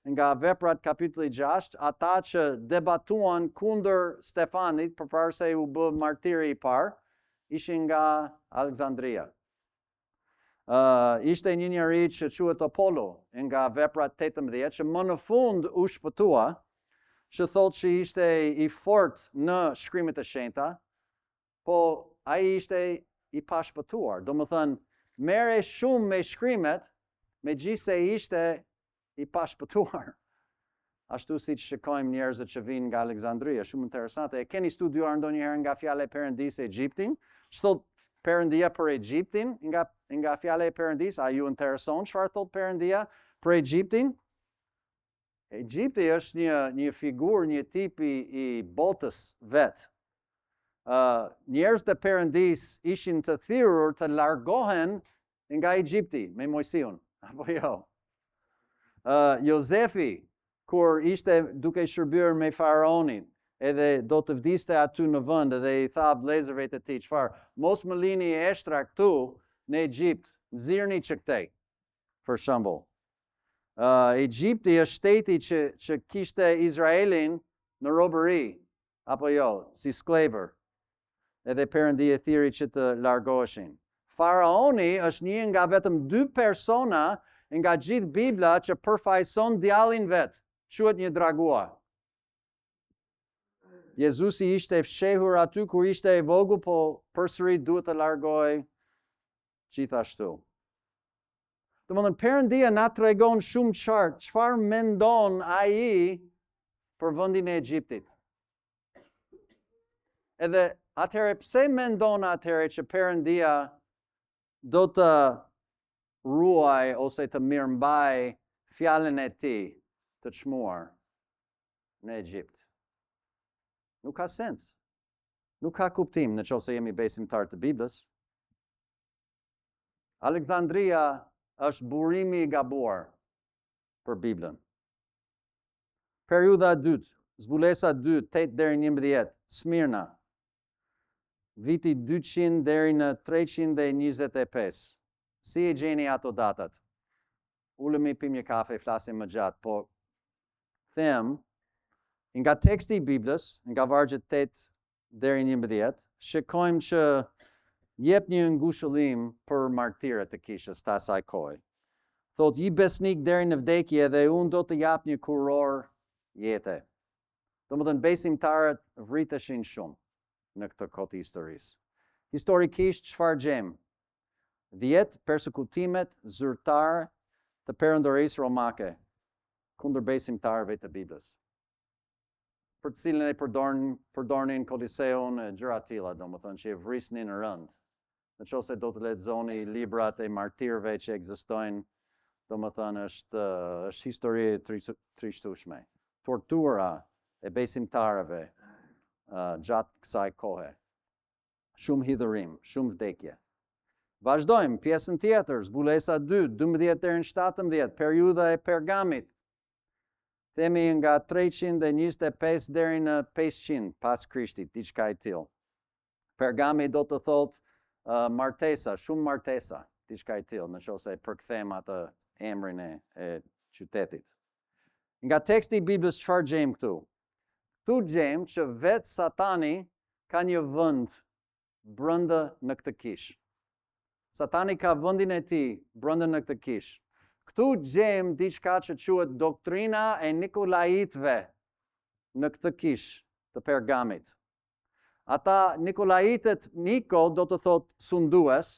[SPEAKER 1] nga Veprat kapitulli 6, ata që debatuan kundër Stefanit përpara se u bë martiri I parë, ishin nga Aleksandria. Ishte një njeri që quhet Apollo nga Veprat 18 që më në fund u shpëtua, që thotë që ishte I fort në shkrimet e shenjta, po ai ishte I pashpëtuar. Domethënë, merre shumë me shkrimet, megjithse ishte I pashpëtuar. Ashtu si që shikojmë njerëzit që vinë nga Aleksandria, shumë interesante. E keni studiuar ndonjëherë nga fjala e Perëndisë Egjiptin? Ç'thot Perëndia për Egjiptin nga fjala e Perëndisë? A ju intereson çfarë thot Perëndia për Egjiptin? Egjipti është një figurë, një tip I botës vet. Njerëzit e Perëndisë ishin të thirrur të largohen nga Egjipti me Mojsiun, apo jo? Jozefi, kur ishte duke shërbyer me faraonin, edhe do të vdiste aty në vend dhe I tha vëllezërve të tij, çfarë? Mos më lini eshtra këtu në Egjipt, nxirrni çëktej. Për shembull. Egjipti është shteti që kishte Izraelin në robëri, apo jo, si sklever. Edhe Perëndia thiri që të largoheshin. Faraoni është një nga vetëm 2 persona nga gjithë Bibla që përfaqëson djallin vet, quhet një dragua. Jezusi ishte fshehur aty kur ishte I vogël, po përsëri duhet të largohej gjithashtu. Domethënë Perëndia na tregon shumë qartë çfarë mendon ai për vendin e Egjiptit. Edhe atëherë pse mendon atëherë që Perëndia do të ruaj ose të mirëmbaj fjalën e tij të çmuar në Egjipt? Nuk ka sens. Nuk ka kuptim nëse jemi besimtar të Biblës. Aleksandria është burimi I gabuar për Biblën. Periudha e dytë, zbulesa 2, 8 deri në 11, Smirna. viti 200 deri në 325. Si e gjeni ato datat? Ulemi pim një kafe, flasim më gjatë, po them, nga teksti i Biblës, nga vargjet 8 deri 11, shikojmë që jep një ngushëllim për martirët e kishës të asaj kohe. Thot, i besnik deri në vdekje dhe unë do të jap një kuror jete. Do më thënë, besimtarët vriteshin shumë në këtë kohë të historisë. Historikisht, çfarë gjem? 10 persekutimet zyrtare të perandorisë romake kundër besimtarëve të Biblës. Për të cilën e përdornin Kodiseun e gjëra të tilla, domethënë që e vrisnin në rënd. Nëse do të lexoni librat e martirëve që ekzistojnë, domethënë është histori e trishtueshme. Tortura e besimtarëve gjatë kësaj kohe. Shumë hidhërim, shumë vdekje. Vazhdojmë, pjesën tjetër, zbulesa 2, 12 deri në 17, periudha e Pergamit. Themi nga 325 deri në 500 pas Krishtit, diçka e tillë. Pergami do të thotë martesa, shumë martesa, diçka e tillë, nëse përkthem atë emrin e qytetit. Nga teksti i Biblës çfarë gjejmë këtu? Këtu gjejmë që vetë Satani ka një vend brenda në këtë kishë. Satani ka vendin e tij brenda në këtë kishë. Këtu gjejmë diçka që quhet doktrina e Nikolajitëve në këtë kishë të Pergamit. Ata Nikolajitët, Niko do të thotë sundues,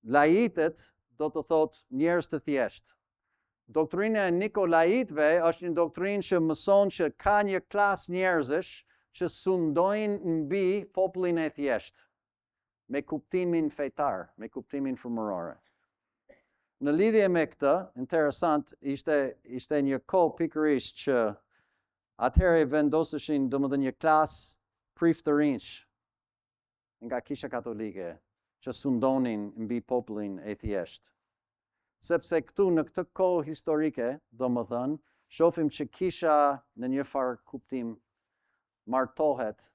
[SPEAKER 1] lajitët do të thotë njerëz të thjeshtë. Doktrina e Nikolajitëve është një doktrinë që mëson që ka një klasë njerëzish që sundojnë mbi popullin e thjeshtë, me kuptimin fetar, me kuptimin frymëror. Në lidhje me këtë, interesant, ishte një kohë pikërisht që atëherë vendoseshin domethënë një klasë priftërinj nga kisha katolike që sundonin mbi popullin e thjeshtë. Sepse këtu në këtë kohë historike, domethënë, shohim që kisha në një farë kuptim martohet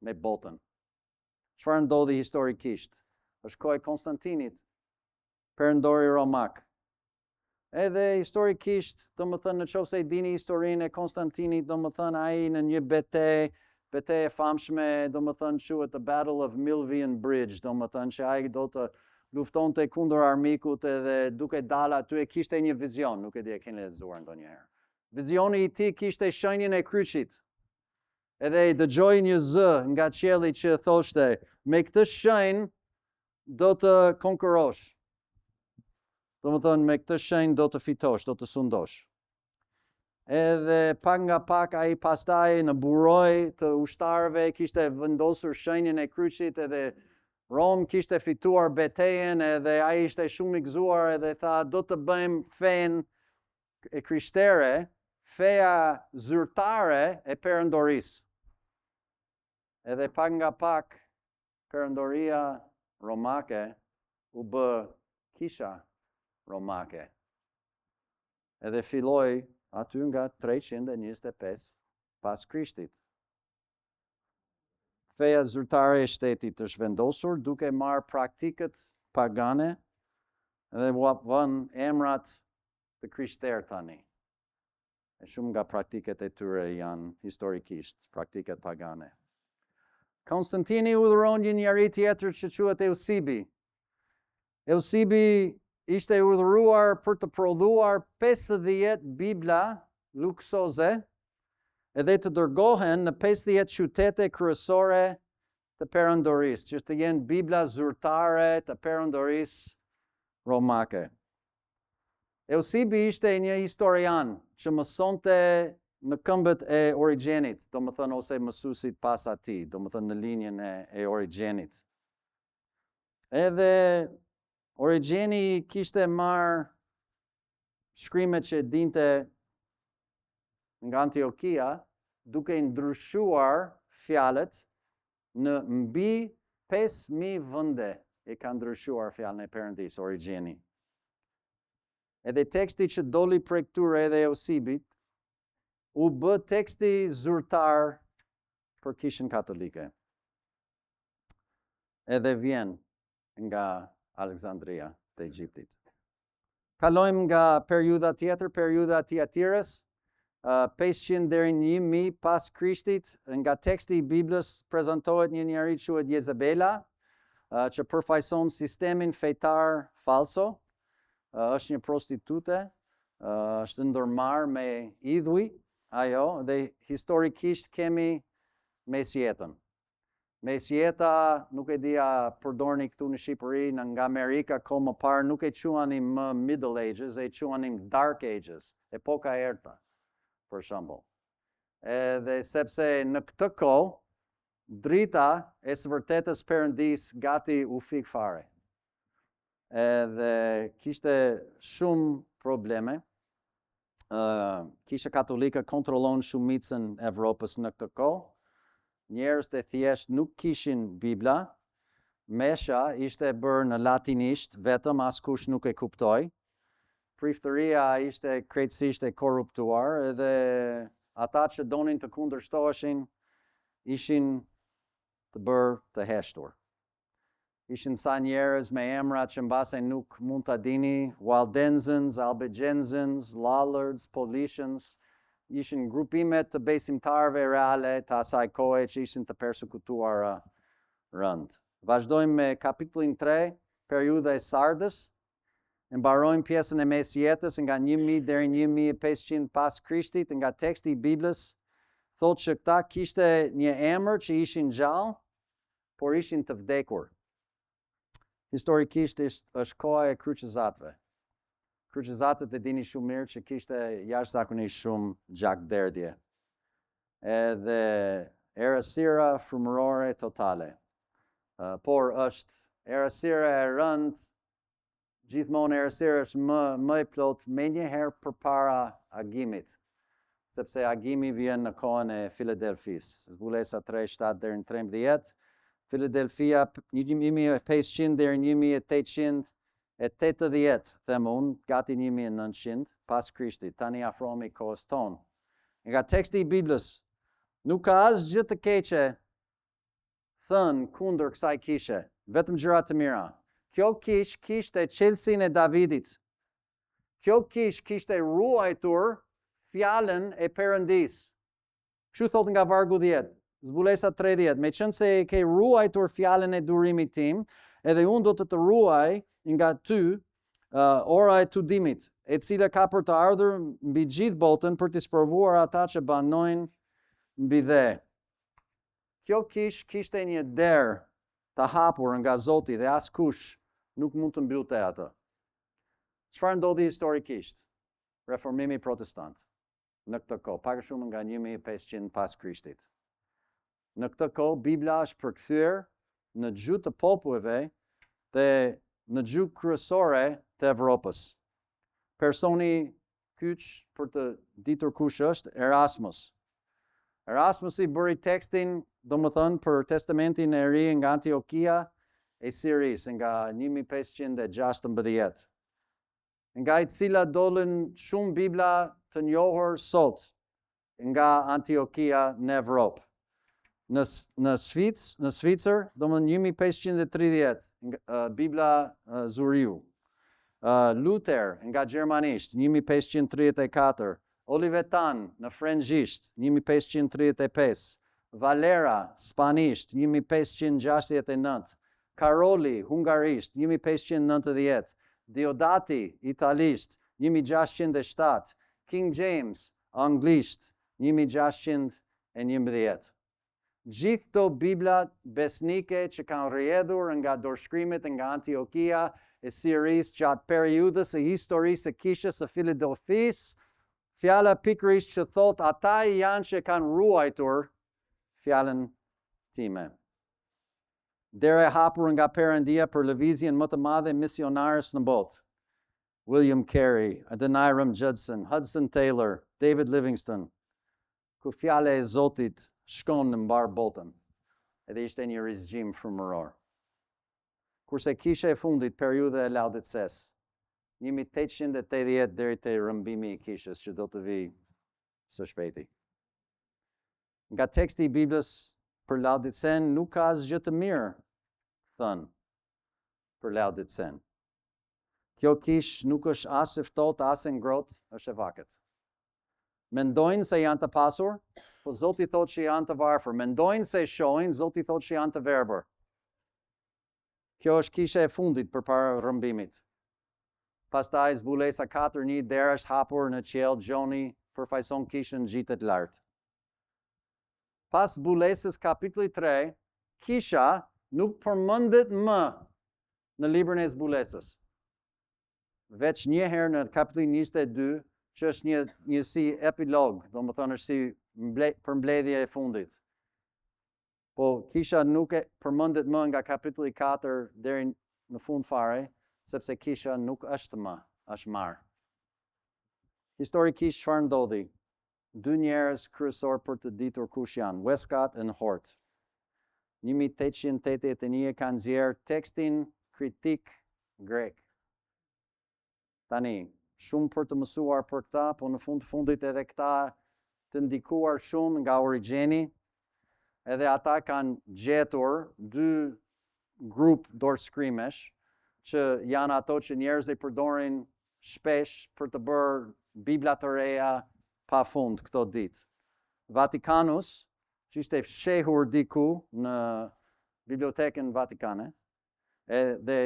[SPEAKER 1] me botën. Çfarë ndodhi historikisht? Është koha e Konstantinit, perëndori romak. Edhe historikisht, domethënë nëse i dini historinë e Konstantinit, domethënë ai në një betejë e famshme, domethënë quhet the Battle of Milvian Bridge, domethënë që ai do të luftonte kundër armikut edhe duke dalë aty e kishte një vizion, nuk e di e keni lexuar ndonjëherë. Vizioni i tij kishte shenjën e kryqit. Edhe i dëgjoi një zë nga qielli që thoshte, me këtë shenjë do të konkurosh. Domethënë me këtë shenjë do të fitosh, do të sundosh. Edhe pak nga pak ai pastaj në buroj të ushtarëve kishte vendosur shenjën e kryqit edhe Rom kishte fituar betejën edhe ai ishte shumë i gëzuar edhe tha do të bëjmë fen e krishtere, feja zyrtare e perandorisë. Edhe pak nga pak perandoria romake u bë kisha romake. Edhe filloi aty nga 325 pas Krishtit. Feja zyrtare e shtetit është vendosur duke marrë praktikët pagane dhe vën emrat të krishterë tani. E shumë nga praktikat e tyre janë historikisht praktikat pagane. Konstantini udhëron një njeri tjetër që quhet Eusebi. Eusebi ishte udhëruar për të prodhuar 50 Bibla luksoze edhe të dërgohen në 50 qytete kryesore të perandorisë, që të jenë Bibla zyrtare të perandorisë romake. Eusebi ishte një historian që mësonte në këmbët e Origenit, domethënë ose mësuesit pas atij, domethënë në linjën e Origenit. Edhe Origeni kishte marrë shkrimet që dinte nga Antiokia, duke ndryshuar fjalët në mbi 5000 vende e ka ndryshuar fjalën e Perëndisë Origeni. Edhe teksti që doli prej këtyre edhe Eusebit u bë teksti zyrtar për kishën katolike. edhe vjen nga Aleksandria të Egjiptit. Kalojmë nga periudha tjetër, periudha e Tiatirës, 500 deri në 1000 pas Krishtit. Nga teksti i Biblës prezantohet një njeri quhet Jezebela, që përfaqëson sistemin fetar falso, është një prostitute, është ndërmarrë me idhuj, ajo, dhe historikisht kemi mesjetën. Mesjeta, nuk e dia përdorni këtu në Shqipëri, nga Amerika, kohë më parë, nuk e quanim më Middle Ages, e quanim Dark Ages, epoka e errta, për shembull. Edhe sepse në këtë kohë, drita e së vërtetës Perëndis gati u fik fare. Edhe kishte shumë probleme. Kisha katolike kontrollon shumicën e Evropës në këtë kohë. Njerëz të thjesht nuk kishin Bibla. Mesha ishte bërë në latinisht, vetëm askush nuk e kuptoi. Priftëria ishte krejtësisht e korruptuar, edhe ata që donin të kundërshtoheshin ishin të bërë të heshtur. Ishin sa njerëz me emra që mbase nuk mund ta dini, Waldensens, Albigensens, Lollards, Paulicians, ishin grupimet të besimtarëve reale të asaj kohe që ishin të persekutuar rënd. Vazhdojmë me kapitullin 3, periudha e Sardës. Mbarojmë pjesën e mesjetës nga 1000 deri 1500 pas Krishtit. Nga teksti i Biblës thotë që këta kishte një emër që ishin gjallë, por ishin të vdekur. Historikisht është koha e kryqëzatëve. Kryqëzatët e dini shumë mirë që kishte jashtëzakonisht shumë gjakderdhje. Edhe errësira frymërore totale. Por është errësira e rënd, gjithmonë errësira është më e plot menjëherë përpara agimit, sepse agimi vjen në kohën e Filadelfisë. Zbulesa 3:7 deri në 13. Filadelfia 1500 deri në 1880, them unë, gati 1900 pas Krishtit. Tani afrohemi kohës tonë. Nga teksti i Biblës, nuk ka asgjë të keqe thënë kundër kësaj kishe, vetëm gjëra të mira. Kjo kish kishte çelësinë e Davidit. Kjo kish kishte ruajtur fjalën e Perëndis. Kështu thot nga vargu 10, Zbulesa 30, me qënë se ke ruajtur fjalën e durimit tim, edhe unë do të ruaj nga ty ora e tudimit, e cila ka për të ardhur mbi gjithë botën për të sprovuar ata që banojnë mbi dhe. Kjo kishte një derë të hapur nga Zoti dhe askush nuk mund të mbyllte atë. Çfarë ndodhi historikisht? Reformimi protestant. Në këtë kohë, pak shumë nga 1500 pas Krishtit. Në këtë kohë, Bibla është përkthyer në gjuhë të populleve dhe në gjuhë kryesore të Evropës. Personi kyç për të ditur kush është Erasmus. Erasmusi bëri tekstin, domethënë për Testamentin e Ri nga Antiokia e Siris nga 1516. Nga i cila dolën shumë Bibla të njohur sot nga Antiokia në Evropë. Në Zvicër, domethënë 1530, Bibla Zuriu. Luther nga gjermanisht 1534, Olivetan në frëngjisht 1535, Valera spanisht 1569, Karoli hungarisht 1590, Diodati italisht 1607, King James anglisht 1611. Gjithë këto Bibla besnike që kanë rrjedhur nga dorëshkrimet nga Antiokia e Siris gjatë periudhës së historisë së kishës së Filadelfisë, fjala pikërisht që thot ata janë që kanë ruajtur fjalën time. Dere hapur nga Perëndia për lëvizjen më të madhe misionarës në botë. William Carey, Adoniram Judson, Hudson Taylor, David Livingstone, ku fjala e Zotit shkon në mbar botën. Edhe ishte një rizgjim frymëror. Kurse kisha e fundit, periudha e Laodicesë, 1880 deri te rrëmbimi i kishës që do të vi së shpejti. Nga teksti i Biblës për Laodicen nuk ka asgjë të mirë thënë për Laodicen. Kjo kish nuk është as e ftohtë, as e ngrohtë, është e vakët. Mendojnë se janë të pasur, po Zoti thotë që janë të varfër. Mendojnë se shohin, Zoti thotë që janë të verbër. Kjo është kisha e fundit përpara rrëmbimit. Pastaj zbulesa 4, një derë është hapur në qiell, Gjoni përfaqëson kishën gjitet lart. Pas zbulesës kapitulli 3, kisha nuk përmendet më në librin e zbulesës. Veç një herë në kapitullin 22, që është një si epilog, do më thënë është si përmbledhje e fundit. Po kisha nuk e përmendet më nga kapitulli 4 deri në fund fare, sepse kisha nuk është më, është marrë. Historikisht çfarë ndodhi? 2 njerëz kryesor për të ditur kush janë, Westcott and Hort. 1881 kanë nxjerrë tekstin kritik grek. Tani, shumë për të mësuar për këta, po në fundit edhe këta të ndikuar shumë nga Origjeni, edhe ata kanë gjetur 2 grup dorëshkrimesh, që janë ato që njerëzit përdorin shpesh për të bërë Bibla të reja pa fund këto ditë. Vatikanus, që ishte fshehur diku në Bibliotekën Vatikane, dhe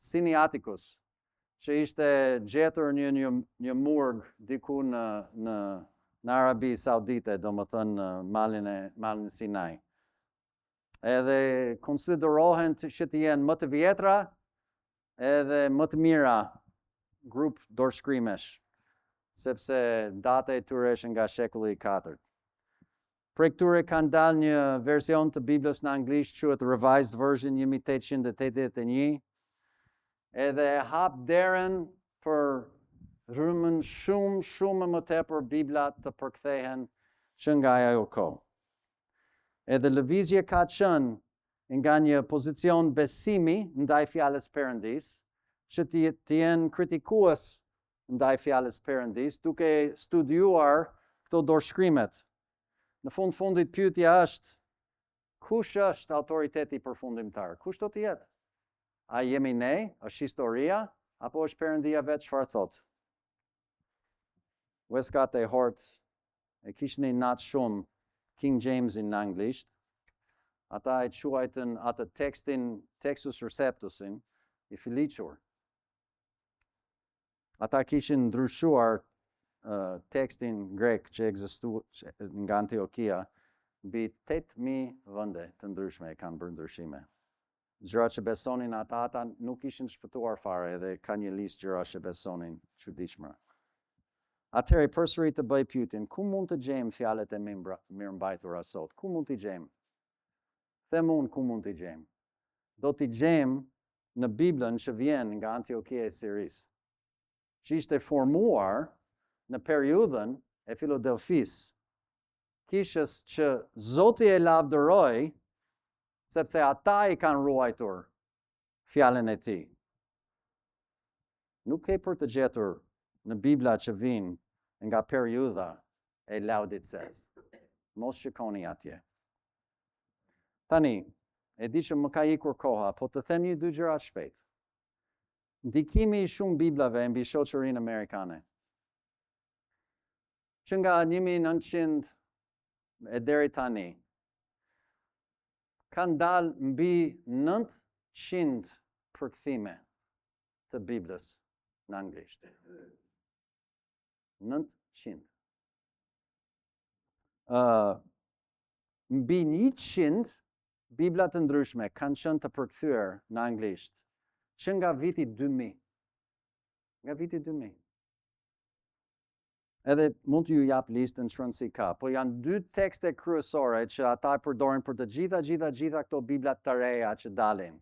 [SPEAKER 1] Sinaiticus, që ishte gjetur një murg diku në Arabi Saudite, do më thënë në malin Sinai. Edhe konsiderohen që të jenë më të vjetra edhe më të mira grup dorëshkrimesh, sepse data e tyre është nga shekulli 4. Prej këtyre kanë dalë një version të Biblës në anglisht, quhet Revised Version 1881, edhe hap derën për rrymën shumë më tepër Bibla të përkthehen që nga ajo kohë. Edhe lëvizje ka qenë nga një pozicion besimi ndaj fjalës Perëndis, që të jenë kritikues ndaj fjalës Perëndis, duke studiuar këto dorëshkrimet. Në fundit pyetja është, kush është autoriteti përfundimtar? Kush do të jetë? A jemi ne, është historia, apo është Perëndia vetë çfarë thotë? Westcott e Hort e kishin inat shumë King Jamesin në anglisht. Ata e quajtën atë tekstin Textus Receptusin i filiqur. Ata kishin ndryshuar tekstin grek që ekzistuar nga Antiokia, mbi 8.000 vende të ndryshme e kanë bërë ndryshime. Gjëra që besonin ata nuk ishin shpëtuar fare, edhe ka një listë gjëra që besonin çuditshme. Atëherë përsëri të bëj pyetjen, ku mund të gjejmë fjalët e mirëmbajtura sot? Ku mund t'i gjejmë? Them unë ku mund t'i gjejmë? Do t'i gjejmë në Biblën që vjen nga Antiokia e Siris, që ishte formuar në periudhën e Filadelfisë, kishës që Zoti e lavdëroi, sepse ata i kanë ruajtur fjalën e tij. Nuk e për të gjetur në Bibla që vinë nga periudha e Laodices. Mos shikoni atje. Tani, e di që më ka ikur koha, po të them 1-2 gjëra shpejt. Ndikimi i shumë Biblave mbi shoqërinë amerikane. Që nga 1900 e deri tani, kanë dalë mbi 900 përkthime të Biblës në anglisht. 900. Mbi 100 Bibla të ndryshme kanë qenë të përkthyer në anglisht që nga viti 2000. Nga viti 2000. Edhe mund t'ju jap listën çfarë si ka, po janë 2 tekste kryesore që ata përdorin për të gjitha këto Bibla të reja që dalin.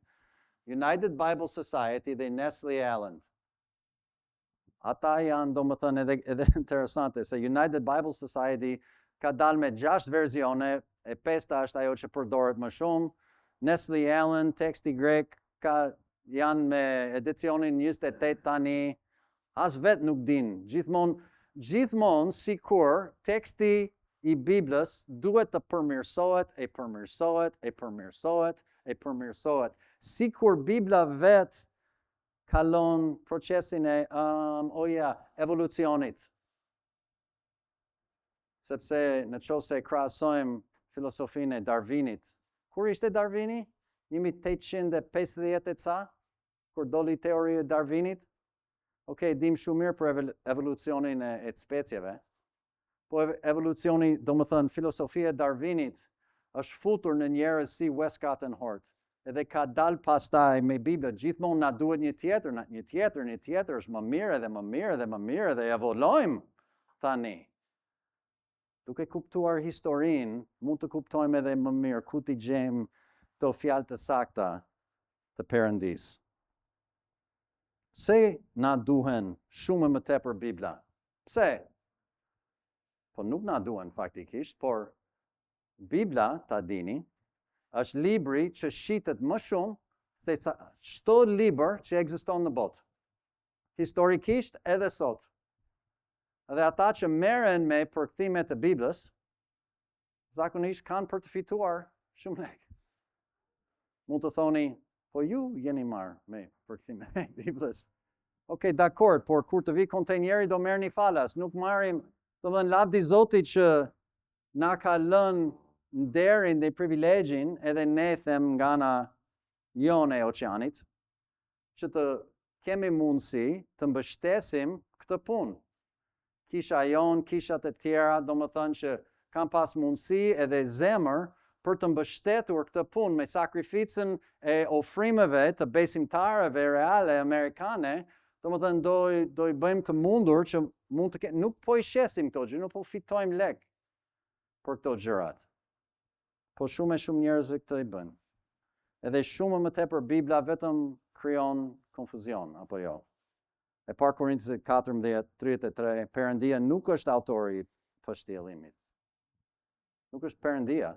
[SPEAKER 1] United Bible Society dhe Nestle Aland. Ata janë, do më thënë, edhe interesante, se United Bible Society ka dalë me 6 versione, e 5 është ajo që përdoret më shumë. Nestle Aland, teksti grek, janë me edicionin 28 tani, as vetë nuk din. Gjithmonë, sikur teksti i Biblës duhet të përmirësohet, e përmirësohet. Sikur Bibla vet kalon procesin e evolucionit. Sepse në qoftë se krahasojmë filosofinë e Darwinit. Kur ishte Darwini? 1850 e ca? Kur doli teoria e Darwinit? Okej, dim shumë mirë për evolucionin e specieve. Po evolucioni, do më thënë, filosofia e Darwinit është futur në njerëz si Westcott and Hort. Edhe ka dal pastaj me Biblën, gjithmonë na duhet një tjetër, është më mirë edhe më mirë edhe më mirë dhe evolojmë tani. Duke kuptuar historinë, mund të kuptojmë edhe më mirë ku t'i gjejmë këto fjalë të sakta të Perëndis. Pse na duhen shumë më tepër Bibla? Pse? Po nuk na duhen faktikisht, por Bibla, ta dini, është libri që shitet më shumë se çdo libër që ekziston në botë. Historikisht edhe sot. Dhe ata që merren me përkthimet e Biblës, zakonisht kanë për të fituar shumë lek. Mund të thoni, po ju jeni marrë me përkthimet e Biblës. Okej, dakord, por kur të vi kontenjeri do merrni falas, nuk marrim, domethënë lavdi Zotit që na ka lënë nderin dhe privilegjin edhe ne them nga ana jone e oqeanit, që të kemi mundësi të mbështesim këtë punë. Kisha jon, kishat e tjera, do më thënë që kam pas mundësi edhe zemër për të mbështetur këtë punë me sakrificën e ofrimeve të besimtarëve reale amerikane, do më thënë do i bëjmë të mundur që mund të nuk po i shesim këto gjë, nuk po fitojmë lek për këto gjërat. Po shumë e shumë njerëz këtë i bën. Edhe shumë më tepër Bibla vetëm krijon konfuzion, apo jo? E parë Korintëse 14:33, Perëndia nuk është autori i pështjellimit. Nuk është Perëndia,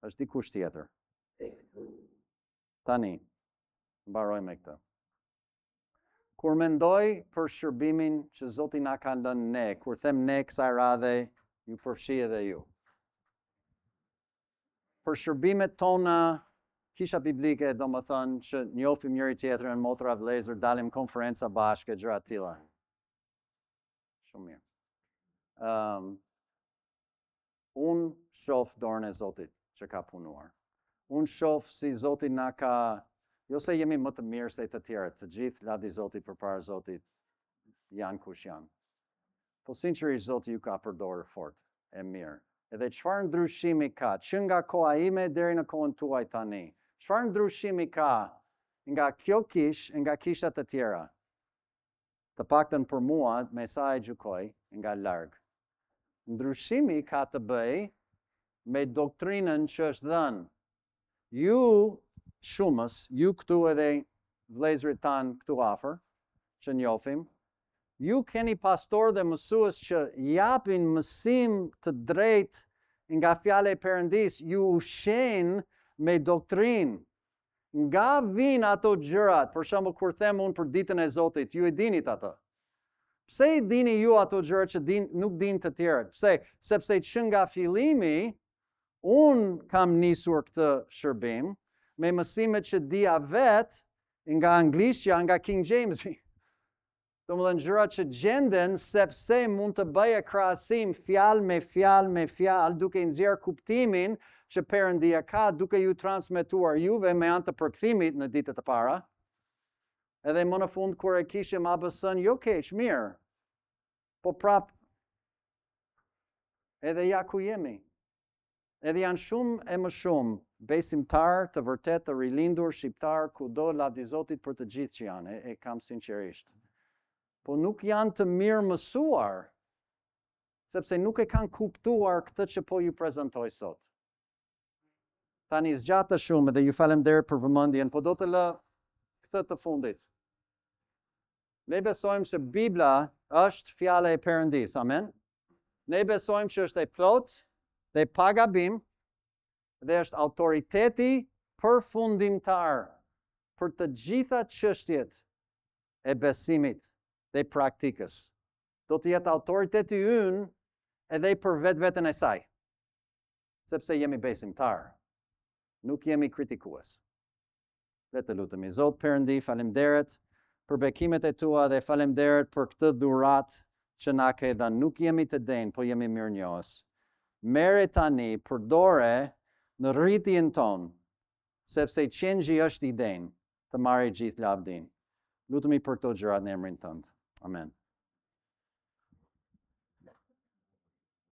[SPEAKER 1] është dikush tjetër. Tani, mbaroj me këtë. Kur mendoj për shërbimin që Zoti na ka lënë ne, kur them ne kësaj radhe, ju përfshi edhe ju. Për shërbimet tona, kisha biblike, do më thënë, që njohim njëri tjetrin, motra vëllezër, dalim konferenca bashkë, gjëra të tilla. Shumë mirë. Unë shoh dorën e Zotit që ka punuar. Unë shoh si Zoti na ka, jo se jemi më të mirë se të tjerët, të gjithë lavdi Zotit përpara Zotit janë kush janë. Po sinqerisht Zoti ju ka përdorur fort e mirë. Edhe çfarë ndryshimi ka, që nga koha ime deri në kohën tuaj tani? Çfarë ndryshimi ka nga kjo kish, nga kishat të tjera? Të paktën për mua, me sa e gjykoj, nga larg. Ndryshimi ka të bëjë me doktrinën që është dhënë. Ju shumës, ju këtu edhe vëllezërit tanë këtu afër, që njohim, ju keni pastor dhe mësues që japin mësim të drejtë nga fjala e Perëndis, ju ushqejnë me doktrinë. Nga vijnë ato gjërat, për shembull kur them unë për ditën e Zotit, ju e dinit ato. Pse i dini ju ato gjëra që nuk dinë të tjerët? Pse? Sepse që nga fillimi, unë kam nisur këtë shërbim me mësimet që dia vetë nga anglishtja, nga King Jamesi. Domethënë gjëra që gjenden sepse mund të bëje krahasim fjalë me fjalë duke nxjerr kuptimin që Perëndia ka duke ju transmetuar juve me anë të përkthimit në ditët e para. Edhe më në fund kur e kishim ABC-n, jo keq, mirë. Po prap edhe ja ku jemi. Edhe janë shumë e më shumë besimtar të vërtet të rilindur shqiptar kudo lavdi Zotit për të gjithë që janë, e kam sinqerisht. Po nuk janë të mirë mësuar, sepse nuk e kanë kuptuar këtë që po ju prezantoj sot. Tani zgjata shumë dhe ju falenderoj për vëmendjen, po do të lë këtë të fundit. Ne besojmë se Bibla është fjala e Perëndis, amen. Ne besojmë që është e plotë dhe pa gabim dhe është autoriteti përfundimtar për të gjitha çështjet e besimit dhe praktikës. Do të jetë autoriteti ynë edhe për vetveten e saj, sepse jemi besimtar. nuk jemi kritikues. Le të lutemi. Zot Perëndi, faleminderit për bekimet e tua dhe faleminderit për këtë dhuratë që na ke dhënë. Nuk jemi të denjë, po jemi mirënjohës. Merre tani, përdore në rritjen tonë, sepse qenxhi është i denjë të marrë gjithë lavdin. Lutemi për këto gjëra në emrin tënd. Amen.